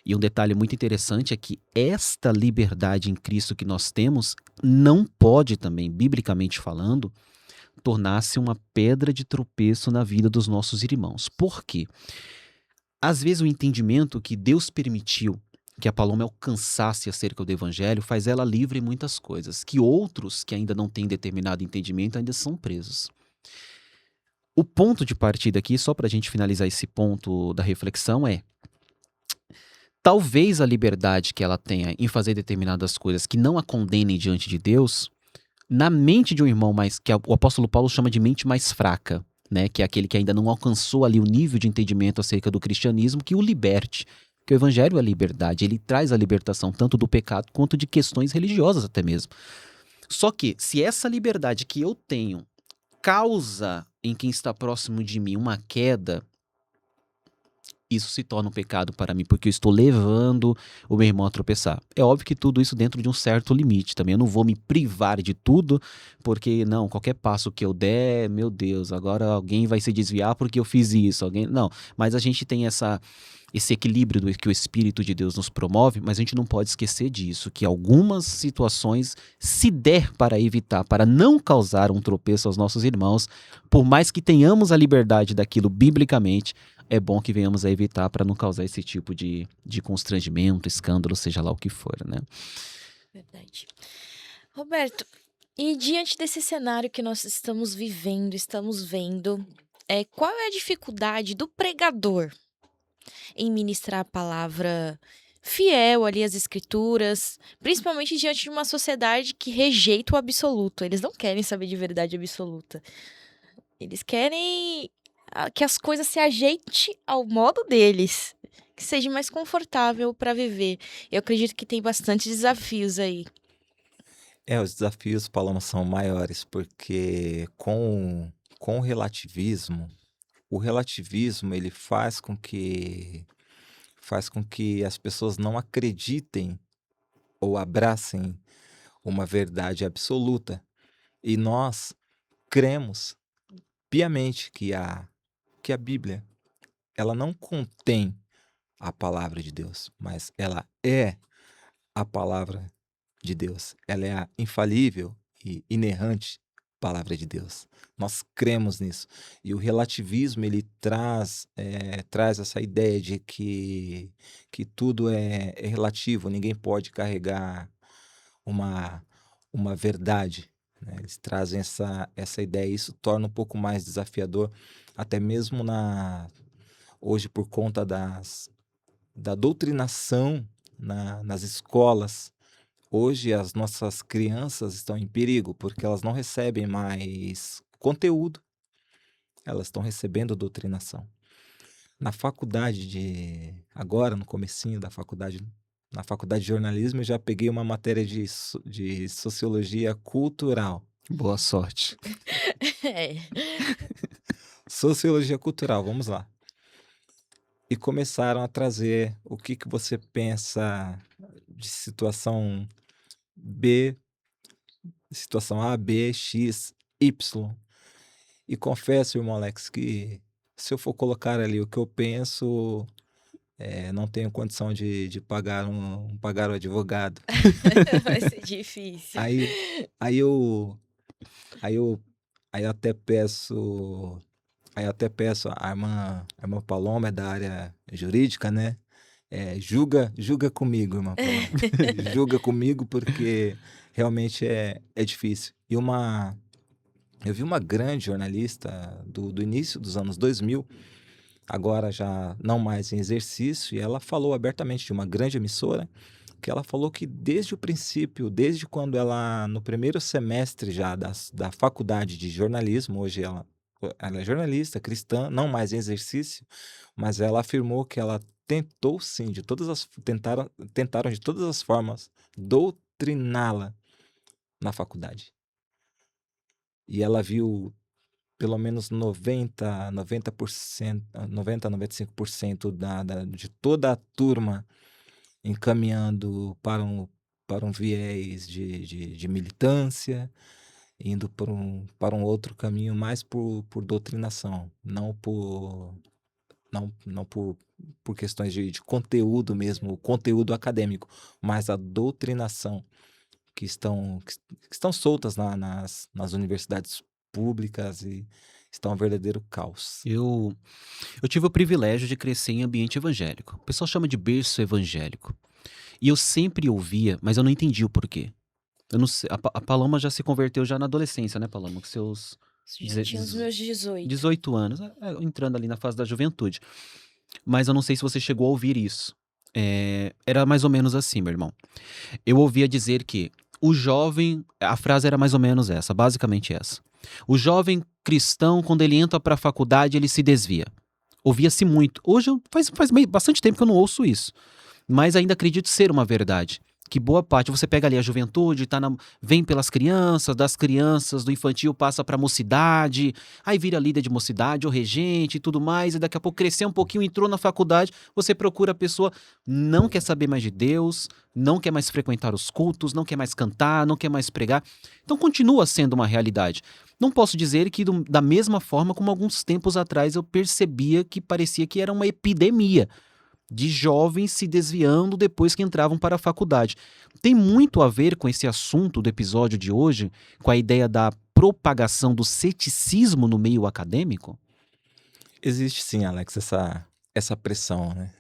E um detalhe muito interessante é que esta liberdade em Cristo que nós temos não pode também, biblicamente falando, tornar-se uma pedra de tropeço na vida dos nossos irmãos. Por quê? Às vezes o entendimento que Deus permitiu que a Paloma alcançasse acerca do evangelho faz ela livre em muitas coisas, que outros que ainda não têm determinado entendimento ainda são presos. O ponto de partida aqui, só para a gente finalizar esse ponto da reflexão, é talvez a liberdade que ela tenha em fazer determinadas coisas que não a condenem diante de Deus, na mente de um irmão mais que o apóstolo Paulo chama de mente mais fraca, né, que é aquele que ainda não alcançou ali o nível de entendimento acerca do cristianismo, que o liberte. Porque o evangelho é a liberdade, ele traz a libertação tanto do pecado quanto de questões religiosas até mesmo. Só que se essa liberdade que eu tenho causa em quem está próximo de mim uma queda, isso se torna um pecado para mim, porque eu estou levando o meu irmão a tropeçar. É óbvio que tudo isso dentro de um certo limite também. Eu não vou me privar de tudo, porque não, qualquer passo que eu der, meu Deus, agora alguém vai se desviar porque eu fiz isso. Não, mas a gente tem esse equilíbrio que o Espírito de Deus nos promove, mas a gente não pode esquecer disso, que algumas situações, se der para evitar, para não causar um tropeço aos nossos irmãos, por mais que tenhamos a liberdade daquilo biblicamente, é bom que venhamos a evitar para não causar esse tipo de constrangimento, escândalo, seja lá o que for, né? Verdade. Roberto, e diante desse cenário que nós estamos vivendo, estamos vendo, qual é a dificuldade do pregador em ministrar a palavra fiel ali às escrituras, principalmente diante de uma sociedade que rejeita o absoluto? Eles não querem saber de verdade absoluta. Eles querem que as coisas se ajeitem ao modo deles, que seja mais confortável para viver. Eu acredito que tem bastante desafios aí. Os desafios, Paloma, são maiores, porque com o relativismo ele faz com que as pessoas não acreditem ou abracem uma verdade absoluta. E nós cremos piamente que a Bíblia, ela não contém a palavra de Deus, mas ela é a palavra de Deus. Ela é a infalível e inerrante palavra de Deus. Nós cremos nisso. E o relativismo, ele traz essa ideia de que tudo é relativo, ninguém pode carregar uma, uma verdade, né? Eles trazem essa ideia, e isso torna um pouco mais desafiador, até mesmo hoje, por conta da doutrinação nas escolas. Hoje as nossas crianças estão em perigo, porque elas não recebem mais conteúdo, elas estão recebendo doutrinação. Na faculdade agora, no comecinho da faculdade, na faculdade de jornalismo, eu já peguei uma matéria de sociologia cultural. Boa sorte. É. Sociologia cultural, vamos lá. E começaram a trazer o que você pensa de situação B, situação A, B, X, Y. E confesso, irmão Alex, que se eu for colocar ali o que eu penso, não tenho condição de pagar o advogado. Vai ser difícil. Aí, aí eu, aí eu, aí eu até peço, a irmã Paloma é da área jurídica, né? julga comigo, irmã Paloma. Julga comigo porque realmente é difícil. Eu vi uma grande jornalista do início dos anos 2000, agora já não mais em exercício, e ela falou abertamente de uma grande emissora, que ela falou que desde o princípio, desde quando ela, no primeiro semestre já da faculdade de jornalismo, hoje ela é jornalista cristã, não mais em exercício, mas ela afirmou que ela tentou sim, tentaram de todas as formas doutriná-la na faculdade. E ela viu pelo menos 90%, 90 a 95% de toda a turma encaminhando para um viés de militância, indo para um outro caminho mais por doutrinação, não por questões de conteúdo mesmo, o conteúdo acadêmico, mas a doutrinação que estão soltas nas universidades públicas e estão um verdadeiro caos. Eu tive o privilégio de crescer em ambiente evangélico. O pessoal chama de berço evangélico. E eu sempre ouvia, mas eu não entendi o porquê. Eu não sei, a Paloma já se converteu já na adolescência, né, Paloma? Com seus Já tinha os meus 18. 18 anos, entrando ali na fase da juventude. Mas eu não sei se você chegou a ouvir isso. Era mais ou menos assim, meu irmão. Eu ouvia dizer que o jovem, a frase era mais ou menos essa, basicamente essa. O jovem cristão, quando ele entra para a faculdade, ele se desvia. Ouvia-se muito. Hoje faz bastante tempo que eu não ouço isso, mas ainda acredito ser uma verdade. Que boa parte, você pega ali a juventude, vem pelas crianças, das crianças, do infantil passa para a mocidade, aí vira líder de mocidade ou regente e tudo mais, e daqui a pouco cresceu um pouquinho, entrou na faculdade, você procura a pessoa, não quer saber mais de Deus, não quer mais frequentar os cultos, não quer mais cantar, não quer mais pregar. Então continua sendo uma realidade. Não posso dizer que da mesma forma como alguns tempos atrás eu percebia que parecia que era uma epidemia de jovens se desviando depois que entravam para a faculdade. Tem muito a ver com esse assunto do episódio de hoje, com a ideia da propagação do ceticismo no meio acadêmico? Existe sim, Alex, essa pressão, né?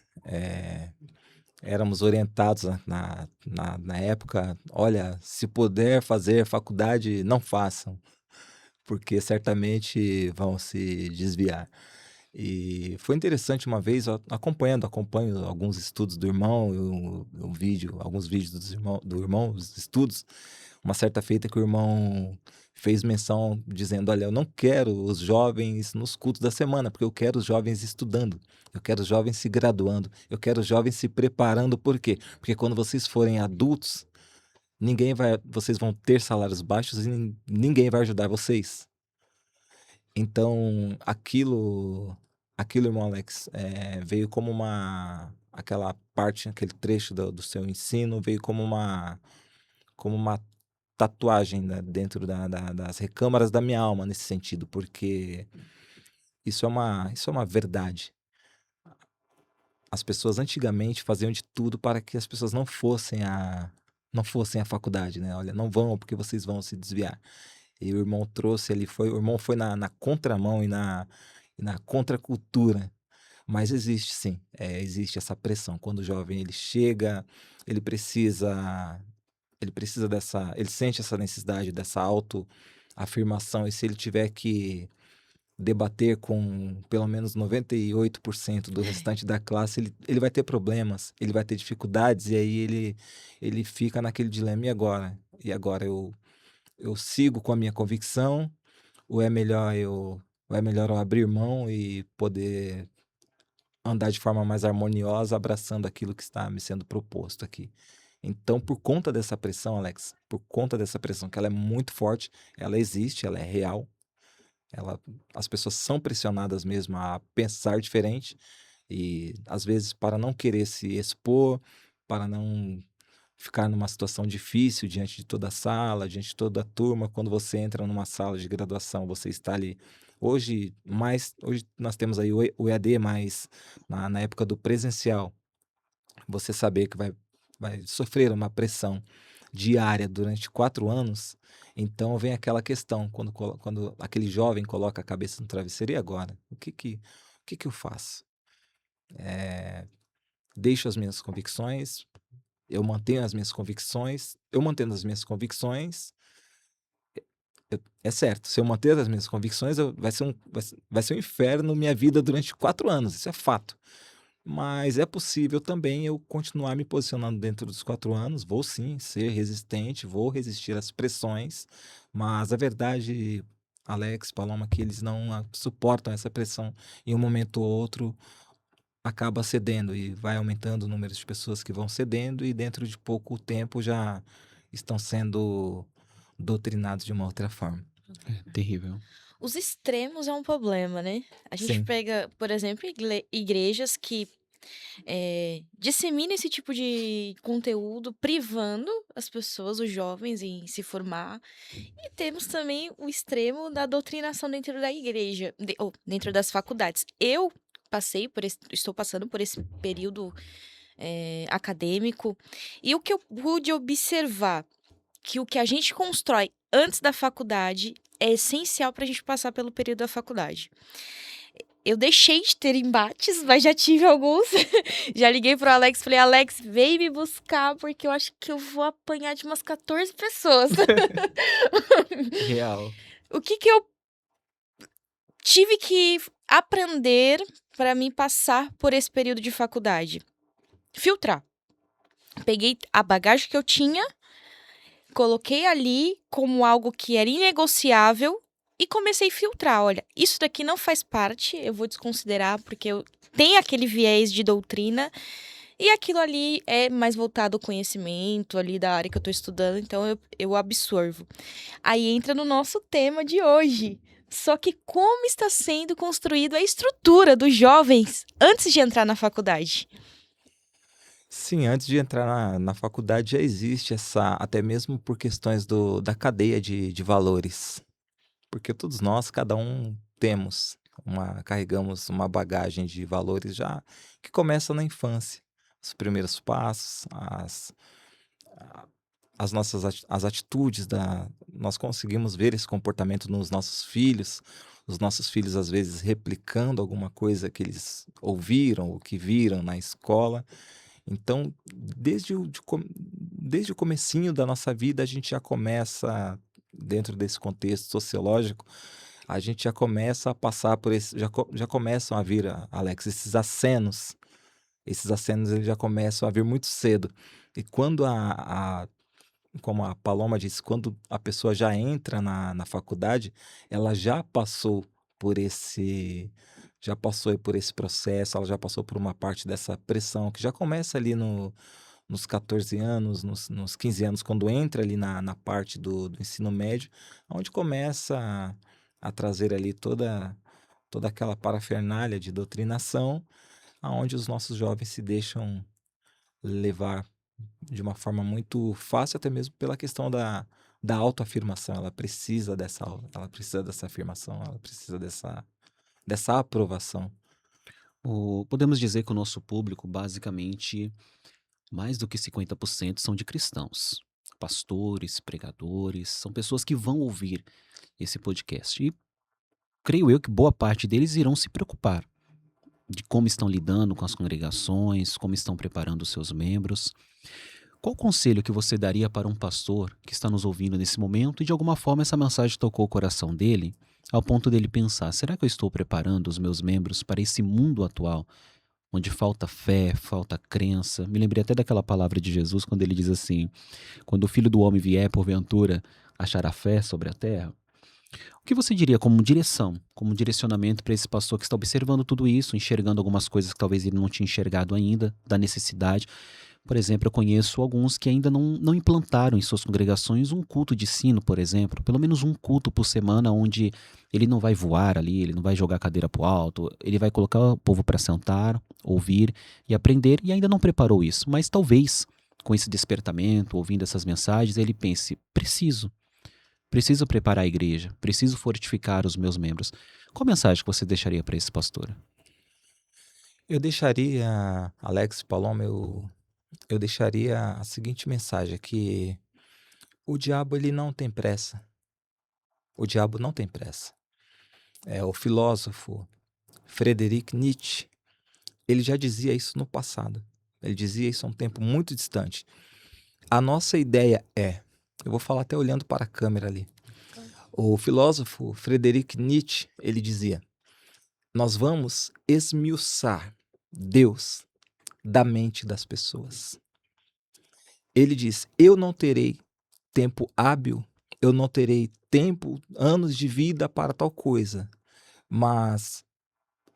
Éramos orientados na época, olha, se puder fazer faculdade, não façam, porque certamente vão se desviar. E foi interessante uma vez, acompanho alguns estudos do irmão, alguns vídeos do irmão, os estudos, uma certa feita que o irmão fez menção dizendo, olha, eu não quero os jovens nos cultos da semana, porque eu quero os jovens estudando, eu quero os jovens se graduando, eu quero os jovens se preparando, por quê? Porque quando vocês forem adultos, vocês vão ter salários baixos e ninguém vai ajudar vocês. Então, aquilo, irmão Alex, veio como aquela parte, aquele trecho do seu ensino, veio como uma tatuagem, né, dentro das recâmaras da minha alma, nesse sentido, porque isso é uma verdade. As pessoas antigamente faziam de tudo para que as pessoas não fossem à faculdade, né? Olha, não vão porque vocês vão se desviar. E o irmão trouxe ali, o irmão foi na contramão e na contracultura. Mas existe sim, existe essa pressão. Quando o jovem ele chega, ele precisa, ele sente essa necessidade dessa autoafirmação. E se ele tiver que debater com pelo menos 98% do restante da classe, ele vai ter problemas, ele vai ter dificuldades, e aí ele fica naquele dilema, e agora? E agora eu sigo com a minha convicção, ou é melhor eu abrir mão e poder andar de forma mais harmoniosa, abraçando aquilo que está me sendo proposto aqui. Então, por conta dessa pressão, Alex, por conta dessa pressão, que ela é muito forte, ela existe, ela é real, ela, as pessoas são pressionadas mesmo a pensar diferente, e às vezes para não querer se expor, para não ficar numa situação difícil diante de toda a sala, diante de toda a turma. Quando você entra numa sala de graduação, você está ali. Hoje nós temos aí o EAD, mas na época do presencial, você saber que vai sofrer uma pressão diária durante 4 anos. Então vem aquela questão, quando aquele jovem coloca a cabeça no travesseiro, e agora? O que que eu faço? deixo as minhas convicções, eu mantenho as minhas convicções, eu mantendo as minhas convicções, é certo, se eu manter as minhas convicções, vai ser um inferno minha vida durante 4 anos, isso é fato. Mas é possível também eu continuar me posicionando dentro dos 4 anos, vou sim ser resistente, vou resistir às pressões, mas a verdade, Alex, Paloma, que eles não suportam essa pressão. Em um momento ou outro acaba cedendo e vai aumentando o número de pessoas que vão cedendo e dentro de pouco tempo já estão sendo doutrinados de uma outra forma. Terrível. Os extremos é um problema, né? A gente Sim, pega, por exemplo, igrejas que disseminam esse tipo de conteúdo, privando as pessoas, os jovens, em se formar. E temos também o extremo da doutrinação dentro da igreja, ou dentro das faculdades. Eu estou passando por esse período acadêmico, e o que eu pude observar, que o que a gente constrói antes da faculdade é essencial para a gente passar pelo período da faculdade. Eu deixei de ter embates, mas já tive alguns. Já liguei pro Alex e falei, Alex, vem me buscar, porque eu acho que eu vou apanhar de umas 14 pessoas. real. O que eu tive que aprender para mim passar por esse período de faculdade? Filtrar. Peguei a bagagem que eu tinha, coloquei ali como algo que era inegociável e comecei a filtrar. Olha, isso daqui não faz parte, eu vou desconsiderar porque tem aquele viés de doutrina e aquilo ali é mais voltado ao conhecimento ali da área que eu estou estudando, então eu absorvo. Aí entra no nosso tema de hoje. Só que como está sendo construída a estrutura dos jovens antes de entrar na faculdade? Sim, antes de entrar na faculdade já existe essa, até mesmo por questões da cadeia de valores. Porque todos nós, cada um temos carregamos uma bagagem de valores já que começa na infância. Os primeiros passos, a- as nossas as atitudes nós conseguimos ver esse comportamento nos nossos filhos. Os nossos filhos às vezes replicando alguma coisa que eles ouviram ou que viram na escola. Então, desde o comecinho da nossa vida, a gente já começa, dentro desse contexto sociológico, a gente já começa a passar por esse, já começam a vir, Alex, esses acenos eles já começam a vir muito cedo. E quando como a Paloma disse, quando a pessoa já entra na faculdade, ela por esse, já passou por esse processo, ela já passou por uma parte dessa pressão que já começa ali nos 14 anos, nos 15 anos, quando entra ali na parte do ensino médio, onde começa a trazer ali toda aquela parafernália de doutrinação, aonde os nossos jovens se deixam levar de uma forma muito fácil, até mesmo pela questão da autoafirmação. Ela precisa dessa afirmação, ela precisa dessa aprovação. Podemos dizer que o nosso público, basicamente, mais do que 50% são de cristãos. Pastores, pregadores, são pessoas que vão ouvir esse podcast. E creio eu que boa parte deles irão se preocupar de como estão lidando com as congregações, como estão preparando os seus membros. Qual conselho que você daria para um pastor que está nos ouvindo nesse momento e de alguma forma essa mensagem tocou o coração dele, ao ponto dele pensar: será que eu estou preparando os meus membros para esse mundo atual, onde falta fé, falta crença? Me lembrei até daquela palavra de Jesus quando ele diz assim: quando o Filho do Homem vier, porventura, achará fé sobre a terra? O que você diria como direção, como direcionamento para esse pastor que está observando tudo isso, enxergando algumas coisas que talvez ele não tinha enxergado ainda, da necessidade? Por exemplo, eu conheço alguns que ainda não implantaram em suas congregações um culto de sino, por exemplo, pelo menos um culto por semana, onde ele não vai voar ali, ele não vai jogar a cadeira para o alto, ele vai colocar o povo para sentar, ouvir e aprender, e ainda não preparou isso. Mas talvez, com esse despertamento, ouvindo essas mensagens, ele pense: preciso preparar a igreja, preciso fortificar os meus membros. Qual mensagem que você deixaria para esse pastor? Eu deixaria, Alex, Paloma, eu deixaria a seguinte mensagem, que o diabo ele não tem pressa. O diabo não tem pressa. O filósofo Friedrich Nietzsche, ele já dizia isso no passado. Ele dizia isso há um tempo muito distante. A nossa ideia é, eu vou falar até olhando para a câmera ali. O filósofo Friedrich Nietzsche, ele dizia: nós vamos esmiuçar Deus da mente das pessoas. Ele diz: eu não terei tempo hábil, eu não terei tempo, anos de vida para tal coisa, mas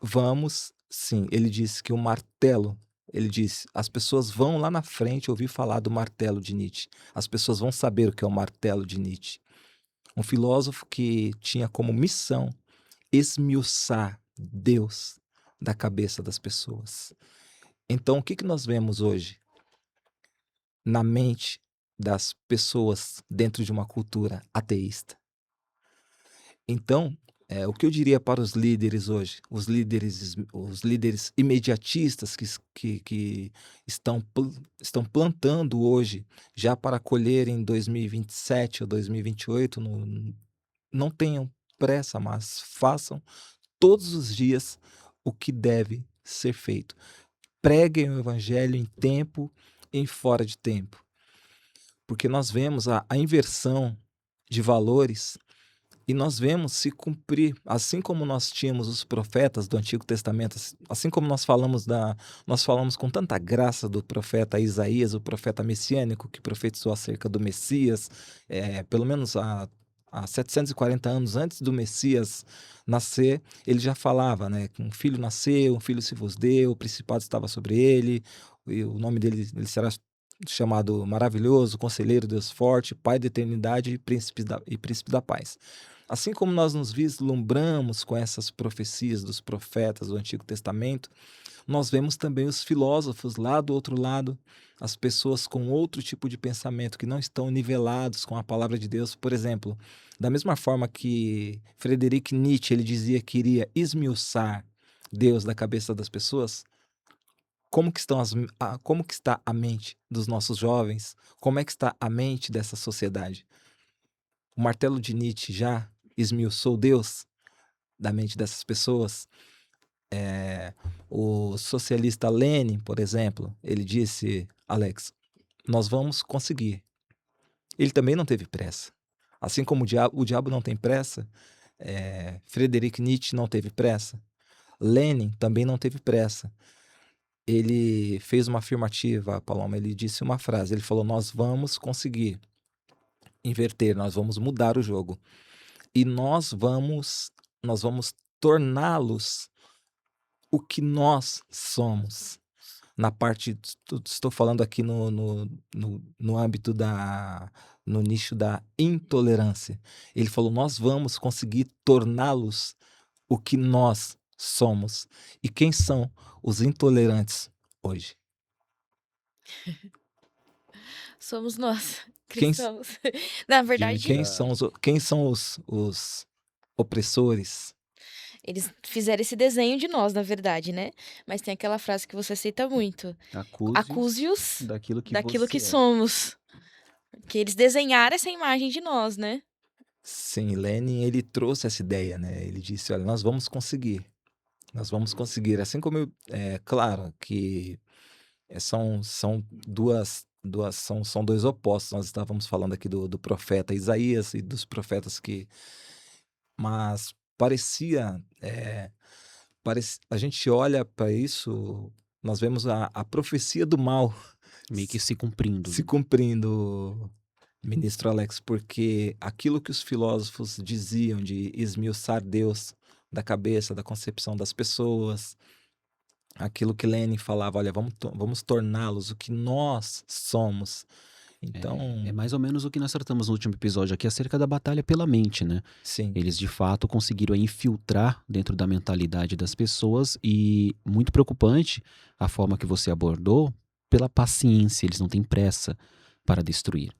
vamos, sim. Ele disse que o martelo, ele disse, as pessoas vão lá na frente ouvir falar do martelo de Nietzsche. As pessoas vão saber o que é o martelo de Nietzsche. Um filósofo que tinha como missão esmiuçar Deus da cabeça das pessoas. Então, o que nós vemos hoje na mente das pessoas dentro de uma cultura ateísta? Então, o que eu diria para os líderes hoje, os líderes imediatistas que estão plantando hoje, já para colher em 2027 ou 2028, não tenham pressa, mas façam todos os dias o que deve ser feito. Preguem o evangelho em tempo e em fora de tempo. Porque nós vemos a inversão de valores e nós vemos se cumprir, assim como nós tínhamos os profetas do Antigo Testamento, assim como nós falamos com tanta graça do profeta Isaías, o profeta messiânico que profetizou acerca do Messias, pelo menos há 740 anos antes do Messias nascer, ele já falava, né, que um filho nasceu, um filho se vos deu, o principado estava sobre ele, e o nome dele ele será chamado Maravilhoso, Conselheiro, Deus Forte, Pai da Eternidade e Príncipe da Paz. Assim como nós nos vislumbramos com essas profecias dos profetas do Antigo Testamento, nós vemos também os filósofos lá do outro lado, as pessoas com outro tipo de pensamento que não estão nivelados com a palavra de Deus. Por exemplo, da mesma forma que Friedrich Nietzsche ele dizia que iria esmiuçar Deus da cabeça das pessoas, como que está a mente dos nossos jovens? Como é que está a mente dessa sociedade? O martelo de Nietzsche já esmiuçou Deus da mente dessas pessoas? O socialista Lenin, por exemplo, ele disse, Alex, nós vamos conseguir. Ele também não teve pressa. Assim como o diabo não tem pressa, Friedrich Nietzsche não teve pressa, Lenin também não teve pressa. Ele fez uma afirmativa, Paloma, ele disse uma frase, ele falou, nós vamos conseguir inverter, nós vamos mudar o jogo. E nós vamos torná-los o que nós somos. Na parte, estou falando aqui no âmbito no nicho da intolerância. Ele falou, nós vamos conseguir torná-los o que nós somos. E quem são os intolerantes hoje? Somos nós, Quem, cristãos. Na verdade, quem são os opressores? eles fizeram esse desenho de nós, na verdade, né? Mas tem aquela frase que você cita muito. Acuse-os daquilo que daquilo você que é. somos. Que eles desenharam essa imagem de nós, né? Sim, Lenin, ele trouxe essa ideia, né? Ele disse, olha, nós vamos conseguir. Nós vamos conseguir. Assim como, claro, que são dois opostos. Nós estávamos falando aqui do profeta Isaías e dos profetas que... Mas parecia... a gente olha para isso, nós vemos a profecia do mal Meio que se cumprindo. se cumprindo, ministro Alex, porque aquilo que os filósofos diziam de esmiuçar Deus da cabeça, da concepção das pessoas, aquilo que Lenin falava, olha, vamos torná-los o que nós somos. Então, É mais ou menos o que nós tratamos no último episódio aqui acerca da batalha pela mente, né? sim, Eles de fato conseguiram infiltrar dentro da mentalidade das pessoas e muito preocupante a forma que você abordou pela paciência, eles não têm pressa para destruir.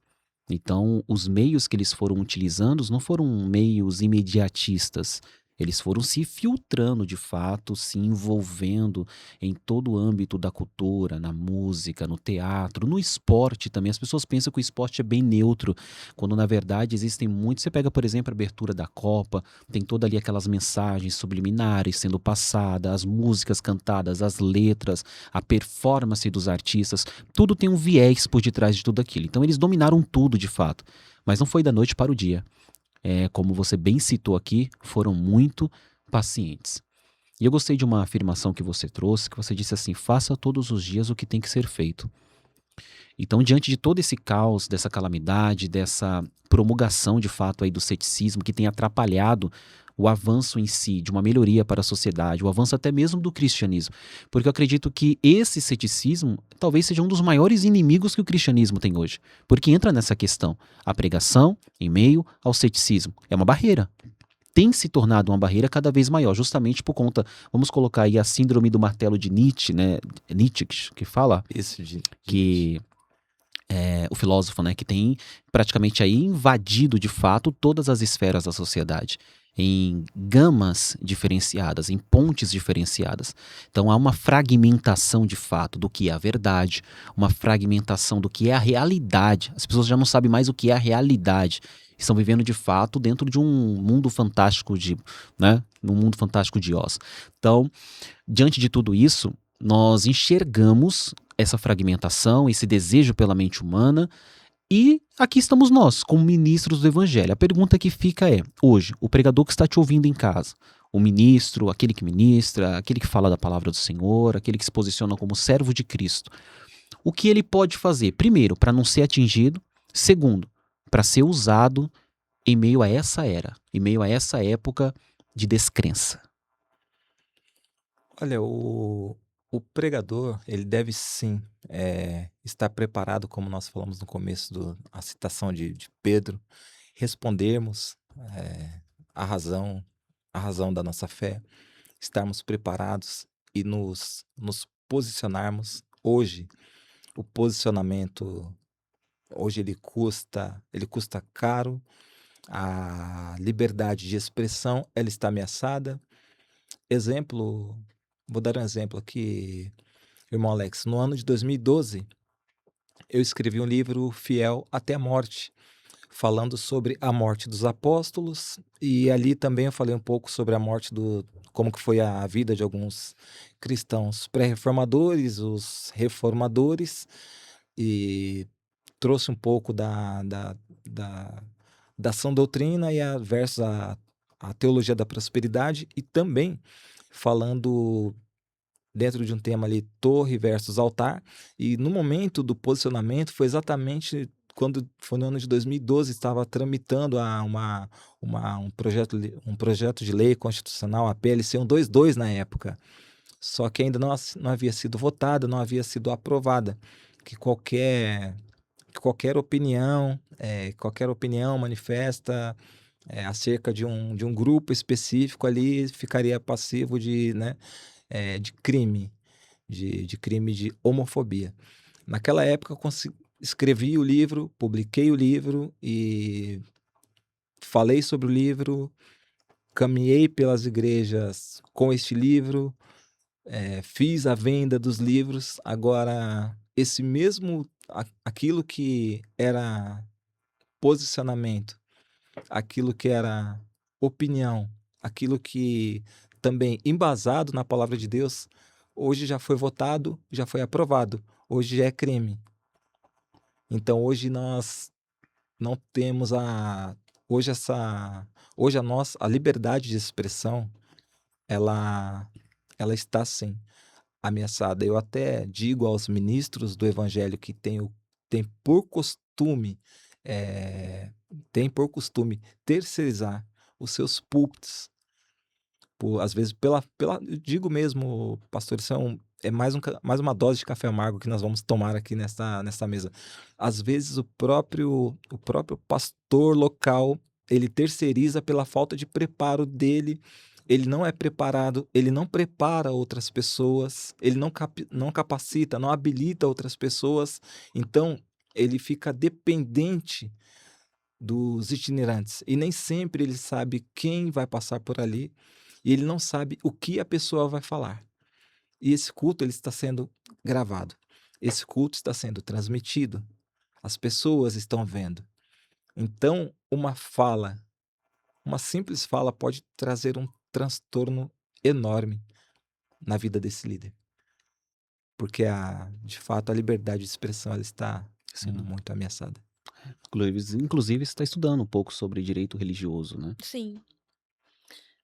Então, os meios que eles foram utilizando não foram meios imediatistas, Eles foram se filtrando de fato, se envolvendo em todo o âmbito da cultura, na música, no teatro, no esporte também. As pessoas pensam que o esporte é bem neutro, quando na verdade existem muitos. Você pega, por exemplo, a abertura da Copa, tem toda ali aquelas mensagens subliminares sendo passadas, as músicas cantadas, as letras, a performance dos artistas, tudo tem um viés por detrás de tudo aquilo. Então eles dominaram tudo de fato, mas não foi da noite para o dia. Como você bem citou aqui, foram muito pacientes. E eu gostei de uma afirmação que você trouxe, que você disse assim: faça todos os dias o que tem que ser feito. Então, diante de todo esse caos, dessa calamidade, dessa promulgação de fato aí do ceticismo que tem atrapalhado o avanço em si, de uma melhoria para a sociedade, o avanço até mesmo do cristianismo. Porque eu acredito que esse ceticismo talvez seja um dos maiores inimigos que o cristianismo tem hoje. Porque entra nessa questão, a pregação em meio ao ceticismo. É uma barreira. Tem se tornado uma barreira cada vez maior, justamente por conta, vamos colocar aí a síndrome do martelo de Nietzsche, né? Nietzsche que fala Isso de que o filósofo, né, que tem praticamente aí invadido de fato todas as esferas da sociedade, em gamas diferenciadas, em pontes diferenciadas. Então há uma fragmentação de fato do que é a verdade, uma fragmentação do que é a realidade. As pessoas já não sabem mais o que é a realidade. Estão vivendo de fato dentro de um mundo fantástico um mundo fantástico de Oz. Então, diante de tudo isso, nós enxergamos essa fragmentação, esse desejo pela mente humana, e aqui estamos nós, como ministros do Evangelho. A pergunta que fica é, hoje, o pregador que está te ouvindo em casa, o ministro, aquele que ministra, aquele que fala da palavra do Senhor, aquele que se posiciona como servo de Cristo, o que ele pode fazer? Primeiro, para não ser atingido. Segundo, para ser usado em meio a essa era, em meio a essa época de descrença. Olha, o pregador, ele deve sim estar preparado, como nós falamos no começo a citação de Pedro, respondermos a razão, a razão da nossa fé, estarmos preparados e nos posicionarmos. Hoje, o posicionamento, hoje ele custa caro, a liberdade de expressão, ela está ameaçada. Exemplo, vou dar um exemplo aqui, irmão Alex. No ano de 2012, eu escrevi um livro, Fiel até a Morte, falando sobre a morte dos apóstolos, e ali também eu falei um pouco sobre a morte como que foi a vida de alguns cristãos pré-reformadores, os reformadores, e trouxe um pouco da, da sã doutrina versus a teologia da prosperidade, e também falando dentro de um tema ali, torre versus altar, e no momento do posicionamento foi exatamente quando foi no ano de 2012, estava tramitando um projeto de lei constitucional, a PLC 122 na época, só que ainda não havia sido votada, não havia sido aprovada, que qualquer opinião manifesta acerca de um grupo específico ali ficaria passivo de crime, de crime de homofobia. Naquela época eu escrevi o livro, publiquei o livro e falei sobre o livro, caminhei pelas igrejas com este livro, fiz a venda dos livros. Agora, esse mesmo, aquilo que era posicionamento, aquilo que era opinião, aquilo que também embasado na palavra de Deus, hoje já foi votado, já foi aprovado, hoje já é crime. Então hoje nós não temos hoje a liberdade de expressão, ela está sim ameaçada. Eu até digo aos ministros do evangelho que tem por costume terceirizar os seus púlpitos, às vezes eu digo mesmo, pastor, isso é mais uma dose de café amargo que nós vamos tomar aqui nessa mesa. Às vezes o próprio pastor local, ele terceiriza pela falta de preparo dele, ele não é preparado, ele não prepara outras pessoas, ele não capacita, não habilita outras pessoas, então ele fica dependente dos itinerantes. E nem sempre ele sabe quem vai passar por ali e ele não sabe o que a pessoa vai falar. E esse culto ele está sendo gravado. Esse culto está sendo transmitido. As pessoas estão vendo. Então, uma simples fala pode trazer um transtorno enorme na vida desse líder. Porque, de fato, a liberdade de expressão ela está Sendo muito ameaçada. inclusive você está estudando um pouco sobre direito religioso, né? Sim.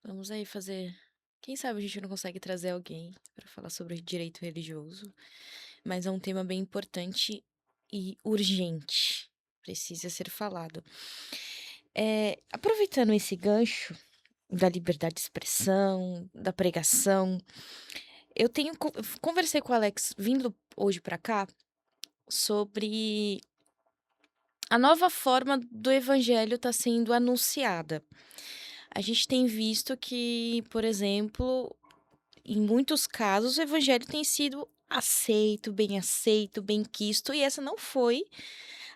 Vamos aí fazer. Quem sabe a gente não consegue trazer alguém para falar sobre direito religioso, mas é um tema bem importante e urgente. Precisa ser falado. Aproveitando esse gancho da liberdade de expressão, da pregação, eu conversei com o Alex vindo hoje para cá sobre a nova forma do evangelho está sendo anunciada. A gente tem visto que, por exemplo, em muitos casos o evangelho tem sido aceito, bem quisto, e essa não foi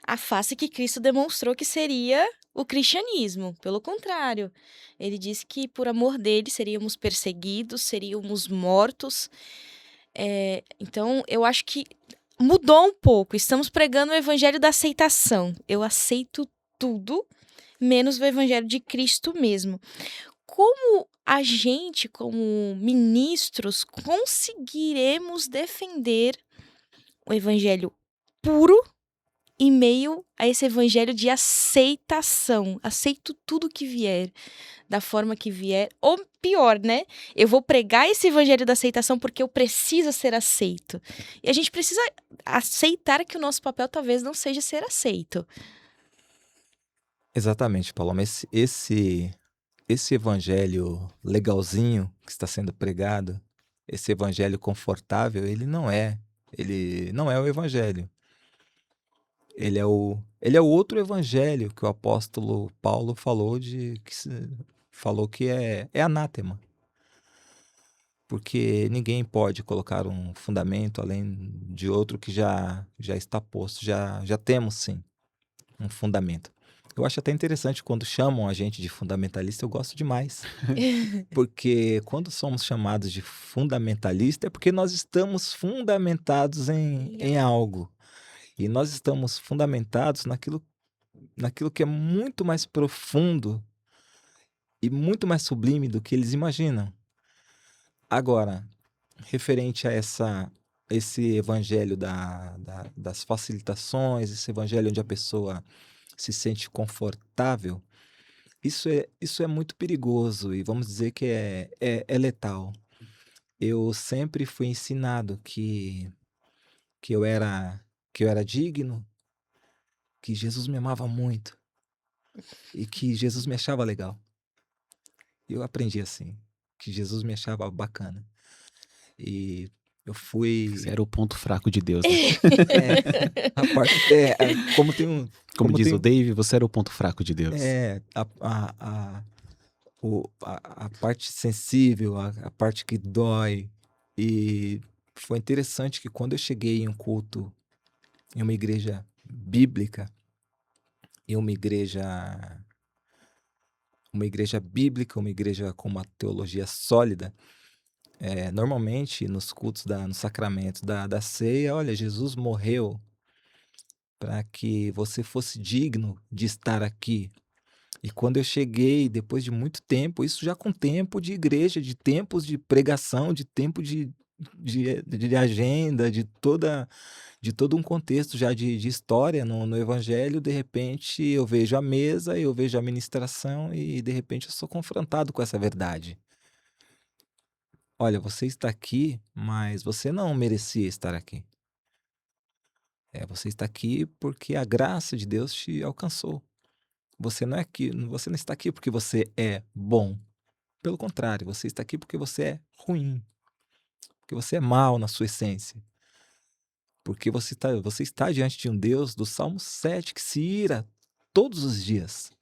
a face que Cristo demonstrou que seria o cristianismo. Pelo contrário, ele disse que por amor dele seríamos perseguidos, seríamos mortos. Então, eu acho que mudou um pouco. Estamos pregando o evangelho da aceitação. Eu aceito tudo, menos o evangelho de Cristo mesmo. Como a gente, como ministros, conseguiremos defender o evangelho puro em meio a esse evangelho de aceitação? Aceito tudo que vier, da forma que vier. Ou pior, né? Eu vou pregar esse evangelho da aceitação porque eu preciso ser aceito. E a gente precisa aceitar que o nosso papel talvez não seja ser aceito. Exatamente, Paloma. Esse evangelho legalzinho que está sendo pregado, esse evangelho confortável, ele não é o evangelho. Ele é o outro evangelho que o apóstolo Paulo falou que é anátema. Porque ninguém pode colocar um fundamento além de outro que já está posto. Já temos, sim, um fundamento. Eu acho até interessante quando chamam a gente de fundamentalista, eu gosto demais. Porque quando somos chamados de fundamentalista é porque nós estamos fundamentados em algo. E nós estamos fundamentados naquilo que é muito mais profundo e muito mais sublime do que eles imaginam. Agora, referente a esse evangelho das facilitações, esse evangelho onde a pessoa se sente confortável, isso é muito perigoso e vamos dizer que é letal. Eu sempre fui ensinado que eu era digno, que Jesus me amava muito e que Jesus me achava legal. Eu aprendi assim, que Jesus me achava bacana. E eu fui. Você era o ponto fraco de Deus, né? Como tem um. Como diz tem, o Dave, você era o ponto fraco de Deus. a parte sensível, a parte que dói. E foi interessante que quando eu cheguei em um culto, em uma igreja bíblica, em uma igreja bíblica, uma igreja com uma teologia sólida, normalmente nos cultos, nos sacramentos da ceia, olha, Jesus morreu para que você fosse digno de estar aqui. E quando eu cheguei, depois de muito tempo, isso já com tempo de igreja, de tempos de pregação, de tempo de agenda, de todo um contexto já de história no evangelho, de repente eu vejo a mesa, eu vejo a ministração e de repente eu sou confrontado com essa verdade. Olha, você está aqui, mas você não merecia estar aqui. Você está aqui porque a graça de Deus te alcançou. Você não está aqui porque você é bom. Pelo contrário, você está aqui porque você é ruim. Porque você é mau na sua essência. Porque você está diante de um Deus do Salmo 7 que se ira todos os dias.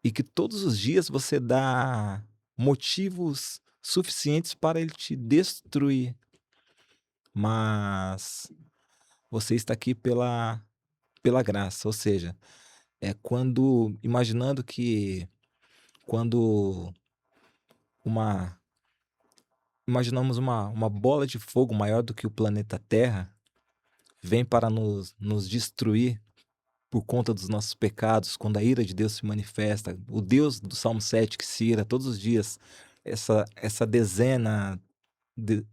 E que todos os dias você dá motivos suficientes para ele te destruir. Mas você está aqui pela graça, ou seja, imaginando que quando uma, imaginamos uma bola de fogo maior do que o planeta Terra vem para nos destruir por conta dos nossos pecados, quando a ira de Deus se manifesta, o Deus do Salmo 7 que se ira todos os dias, essa dezena,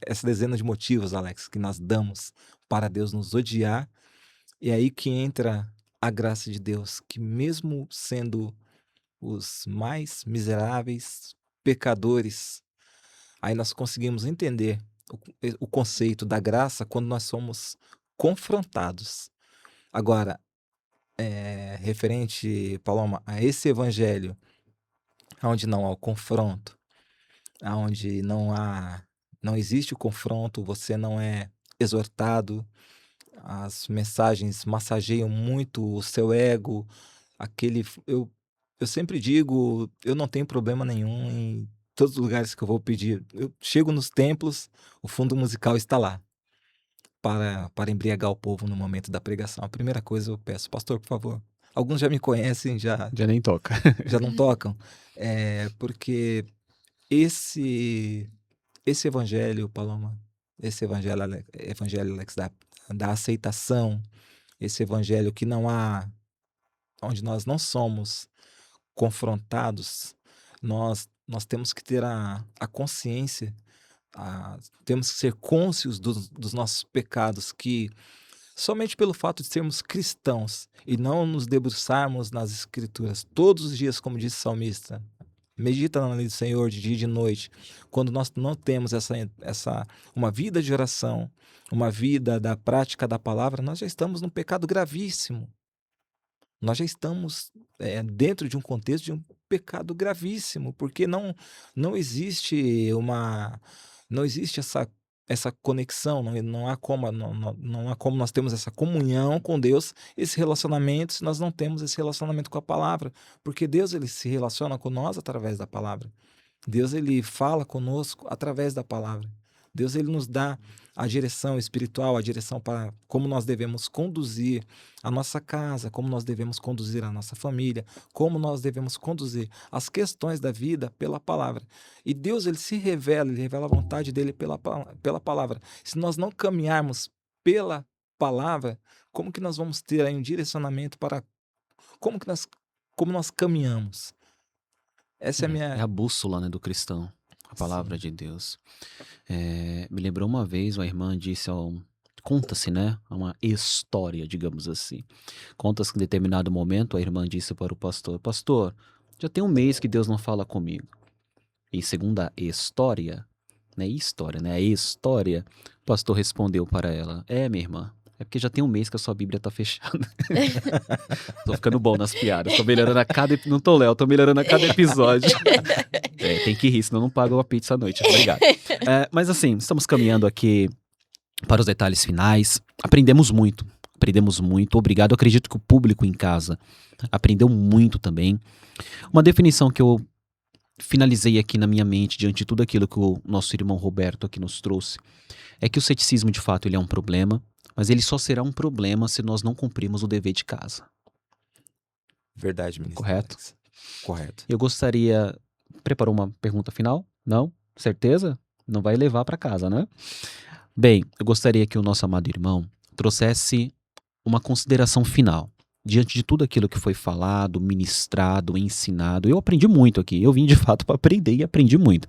essa dezena de motivos, Alex, que nós damos para Deus nos odiar, e aí que entra a graça de Deus, que mesmo sendo os mais miseráveis pecadores, aí nós conseguimos entender o conceito da graça quando nós somos confrontados. Agora, referente, Paloma, a esse evangelho, onde não há o confronto, onde não existe o confronto, você não é exortado, as mensagens massageiam muito o seu ego, eu sempre digo, eu não tenho problema nenhum em todos os lugares que eu vou pedir. Eu chego nos templos, o fundo musical está lá, para embriagar o povo no momento da pregação. A primeira coisa eu peço, pastor, por favor. Alguns já me conhecem, já nem toca. não tocam, porque esse evangelho, Paloma, esse evangelho, Alex, da aceitação, esse evangelho que não há, onde nós não somos confrontados, nós temos que ter a consciência, temos que ser cônscios dos nossos pecados, que somente pelo fato de sermos cristãos e não nos debruçarmos nas Escrituras todos os dias, como disse o salmista, medita na lei do Senhor de dia e de noite, quando nós não temos uma vida de oração, uma vida da prática da palavra, nós já estamos num pecado gravíssimo. Nós já estamos dentro de um contexto de um pecado gravíssimo, porque não existe essa conexão, não há como nós temos essa comunhão com Deus, esse relacionamento, se nós não temos esse relacionamento com a palavra, porque Deus ele se relaciona com nós através da palavra. Deus ele fala conosco através da palavra. Deus ele nos dá a direção espiritual, a direção para como nós devemos conduzir a nossa casa, como nós devemos conduzir a nossa família, como nós devemos conduzir as questões da vida pela palavra. E Deus ele revela a vontade dele pela palavra. Se nós não caminharmos pela palavra, como que nós vamos ter aí um direcionamento para como nós caminhamos? Essa é a minha... É a bússola, né, do cristão, a palavra de Deus. Me lembrou uma vez, uma irmã disse, conta-se, né, uma história, digamos assim. Conta-se que em determinado momento a irmã disse para o pastor, pastor, já tem um mês que Deus não fala comigo. E segundo a história, né, a história, o pastor respondeu para ela, minha irmã, é porque já tem um mês que a sua Bíblia tá fechada. Tô ficando bom nas piadas. Tô melhorando a cada... Não tô, Léo. Tô melhorando a cada episódio. Tem que rir, senão não pago a pizza à noite. Obrigado. Mas assim, estamos caminhando aqui para os detalhes finais. Aprendemos muito. Obrigado. Eu acredito que o público em casa aprendeu muito também. Uma definição que eu finalizei aqui na minha mente, diante de tudo aquilo que o nosso irmão Roberto aqui nos trouxe, é que o ceticismo, de fato, ele é um problema, mas ele só será um problema se nós não cumprirmos o dever de casa. Verdade, ministro. Correto? Alex. Correto. Eu gostaria... Preparou uma pergunta final? Não? Certeza? Não vai levar para casa, né? Bem, eu gostaria que o nosso amado irmão trouxesse uma consideração final. Diante de tudo aquilo que foi falado, ministrado, ensinado, eu aprendi muito aqui. Eu vim de fato para aprender e aprendi muito.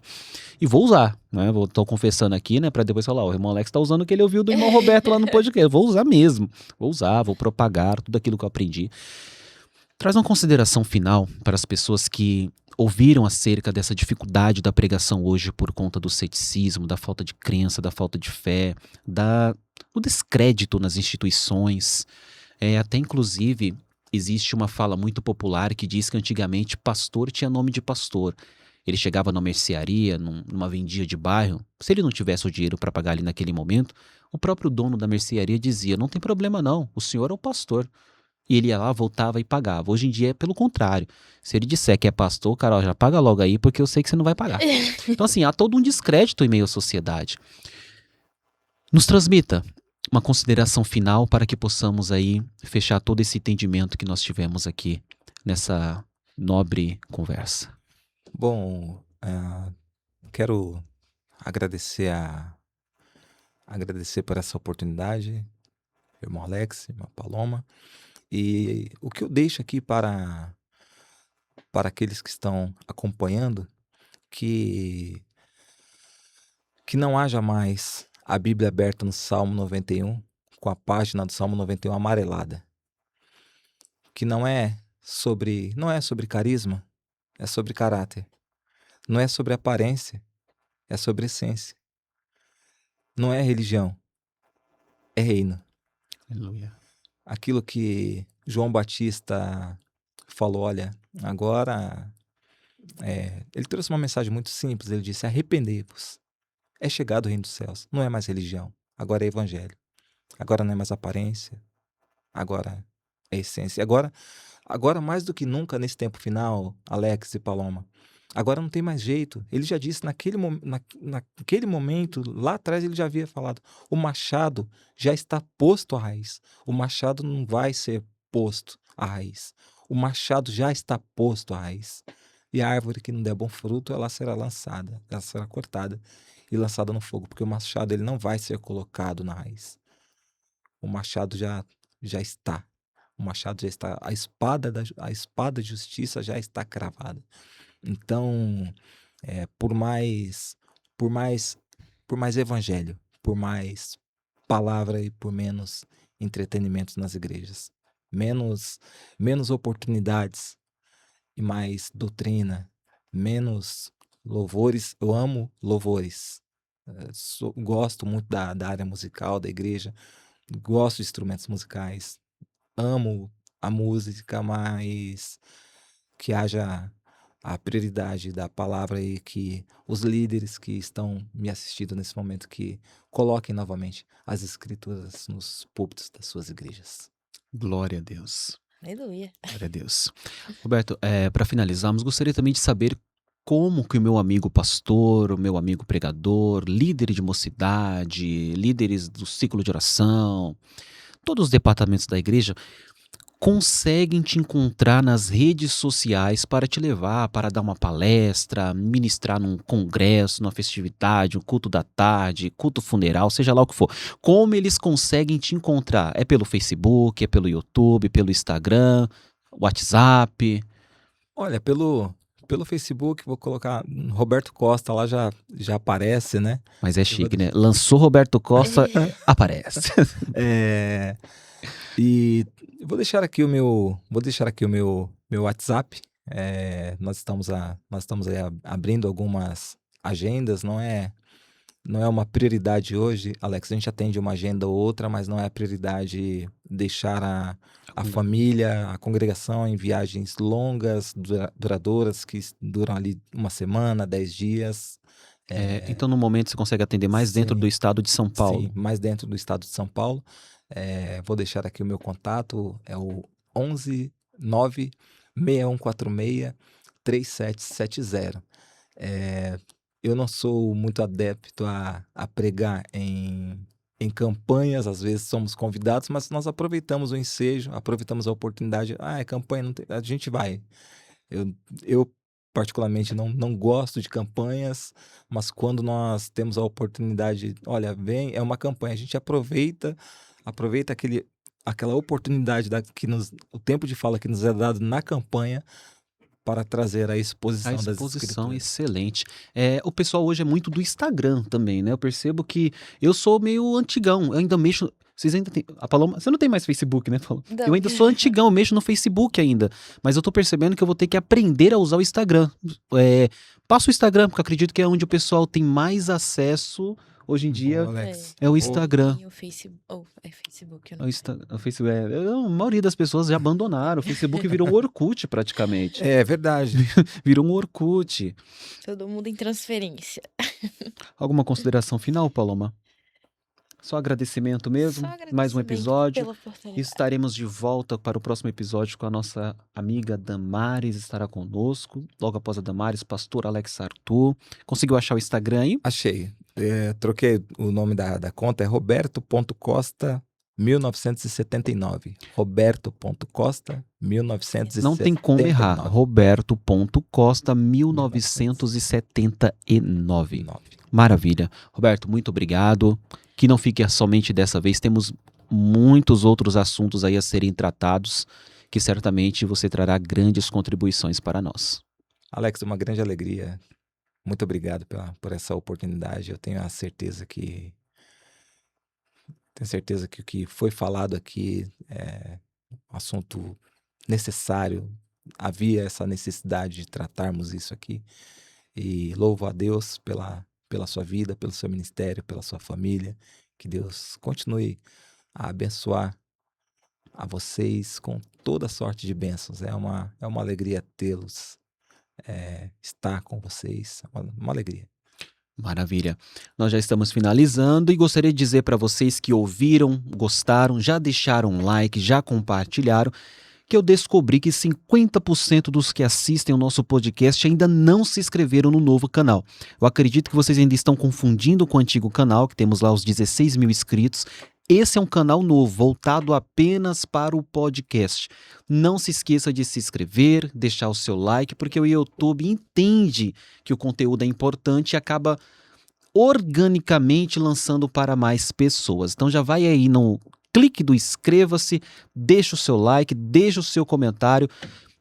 E vou usar, né? Estou confessando aqui, né? Para depois falar, o irmão Alex está usando o que ele ouviu do irmão Roberto lá no podcast. Vou usar mesmo. Vou propagar tudo aquilo que eu aprendi. Traz uma consideração final para as pessoas que ouviram acerca dessa dificuldade da pregação hoje por conta do ceticismo, da falta de crença, da falta de fé, do descrédito nas instituições. Até inclusive existe uma fala muito popular que diz que antigamente pastor tinha nome de pastor. Ele chegava numa mercearia, numa vendia de bairro, se ele não tivesse o dinheiro para pagar ali naquele momento, o próprio dono da mercearia dizia, não tem problema não, o senhor é o pastor. E ele ia lá, voltava e pagava. Hoje em dia é pelo contrário. Se ele disser que é pastor, cara, já paga logo aí, porque eu sei que você não vai pagar. Então assim, há todo um descrédito em meio à sociedade. Nos transmita uma consideração final para que possamos aí fechar todo esse entendimento que nós tivemos aqui nessa nobre conversa. Bom, quero agradecer por essa oportunidade, irmão Alex, irmã Paloma. E o que eu deixo aqui para aqueles que estão acompanhando, que não haja mais a Bíblia aberta no Salmo 91, com a página do Salmo 91 amarelada. Que não é sobre carisma, é sobre caráter. Não é sobre aparência, é sobre essência. Não é religião, é reino. Aleluia. Aquilo que João Batista falou, olha, agora ele trouxe uma mensagem muito simples, ele disse, arrependei-vos, é chegado o reino dos céus, não é mais religião, agora é evangelho, agora não é mais aparência, agora é essência, agora mais do que nunca nesse tempo final, Alex e Paloma, agora não tem mais jeito, ele já disse naquele momento, lá atrás ele já havia falado, o machado já está posto à raiz, o machado não vai ser posto à raiz, o machado já está posto à raiz. E a árvore que não der bom fruto, ela será lançada, ela será cortada e lançada no fogo, porque o machado ele não vai ser colocado na raiz. O machado já está. O machado já está, a espada de justiça já está cravada. Então, por mais evangelho, por mais palavra e por menos entretenimento nas igrejas, menos oportunidades e mais doutrina, menos louvores. Eu amo louvores. Gosto muito da área musical da igreja, gosto de instrumentos musicais, amo a música, mas que haja a prioridade da palavra e que os líderes que estão me assistindo nesse momento que coloquem novamente as escrituras nos púlpitos das suas igrejas. Glória a Deus. Aleluia. Glória a Deus. Roberto, para finalizarmos, gostaria também de saber como que o meu amigo pastor, o meu amigo pregador, líder de mocidade, líderes do ciclo de oração, todos os departamentos da igreja, conseguem te encontrar nas redes sociais para te levar, para dar uma palestra, ministrar num congresso, numa festividade, um culto da tarde, culto funeral, seja lá o que for. Como eles conseguem te encontrar? É pelo Facebook, é pelo YouTube, pelo Instagram, WhatsApp? Olha, pelo Facebook, vou colocar Roberto Costa lá, já aparece, né? Mas é chique, né? Lançou Roberto Costa, aparece. E vou deixar aqui o meu WhatsApp. Nós estamos aí abrindo algumas agendas, não é uma prioridade hoje, Alex. A gente atende uma agenda ou outra, mas não é a prioridade deixar a família, a congregação em viagens longas, duradouras, que duram ali uma semana, 10 dias. Então, no momento, você consegue atender mais dentro do estado de São Paulo? Sim, mais dentro do estado de São Paulo. Vou deixar aqui o meu contato, é o 11 9 6146 3770. Eu não sou muito adepto a pregar em campanhas, às vezes somos convidados, mas nós aproveitamos o ensejo, aproveitamos a oportunidade. É campanha, não tem, a gente vai. Eu particularmente não gosto de campanhas, mas quando nós temos a oportunidade, olha, é uma campanha, a gente aproveita aquela oportunidade o tempo de fala que nos é dado na campanha para trazer a exposição das escrituras. A exposição, excelente. O pessoal hoje é muito do Instagram também, né? Eu percebo que eu sou meio antigão, eu ainda mexo... Vocês ainda tem... A Paloma, você não tem mais Facebook, né, Paloma? Não. Eu ainda sou antigão, eu mexo no Facebook ainda. Mas eu tô percebendo que eu vou ter que aprender a usar o Instagram. Passo o Instagram, porque eu acredito que é onde o pessoal tem mais acesso hoje em dia. Alex, É o Instagram. E o Facebook. Facebook, eu O não sei. Facebook, a maioria das pessoas já abandonaram. O Facebook virou um Orkut praticamente. É verdade. Virou um Orkut. Todo mundo em transferência. Alguma consideração final, Paloma? Só agradecimento mesmo. Só agradecimento Mais um episódio. pela oportunidade. Estaremos de volta para o próximo episódio com a nossa amiga Damares, estará conosco. Logo após a Damares, pastor Alex Arthur. Conseguiu achar o Instagram aí? Achei. Troquei o nome da conta, é Roberto.Costa 1979. Roberto.Costa Não tem como errar. 1979. Roberto.Costa 1979. Maravilha. Roberto, muito obrigado. Que não fique somente dessa vez. Temos muitos outros assuntos aí a serem tratados, que certamente você trará grandes contribuições para nós. Alex, uma grande alegria. Muito obrigado por essa oportunidade. Eu tenho certeza que o que foi falado aqui é um assunto necessário. Havia essa necessidade de tratarmos isso aqui. E louvo a Deus pela sua vida, pelo seu ministério, pela sua família. Que Deus continue a abençoar a vocês com toda sorte de bênçãos. É uma alegria tê-los, estar com vocês. Uma alegria. Maravilha. Nós já estamos finalizando e gostaria de dizer para vocês que ouviram, gostaram, já deixaram um like, já compartilharam, que eu descobri que 50% dos que assistem o nosso podcast ainda não se inscreveram no novo canal. Eu acredito que vocês ainda estão confundindo com o antigo canal, que temos lá os 16 mil inscritos. Esse é um canal novo, voltado apenas para o podcast. Não se esqueça de se inscrever, deixar o seu like, porque o YouTube entende que o conteúdo é importante e acaba organicamente lançando para mais pessoas. Então já vai aí no clique do inscreva-se, deixa o seu like, deixa o seu comentário.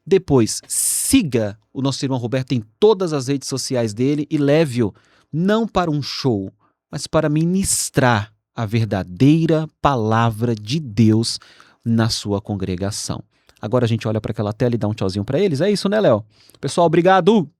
Depois, siga o nosso irmão Roberto em todas as redes sociais dele e leve-o não para um show, mas para ministrar a verdadeira palavra de Deus na sua congregação. Agora a gente olha para aquela tela e dá um tchauzinho para eles. É isso, né, Léo? Pessoal, obrigado!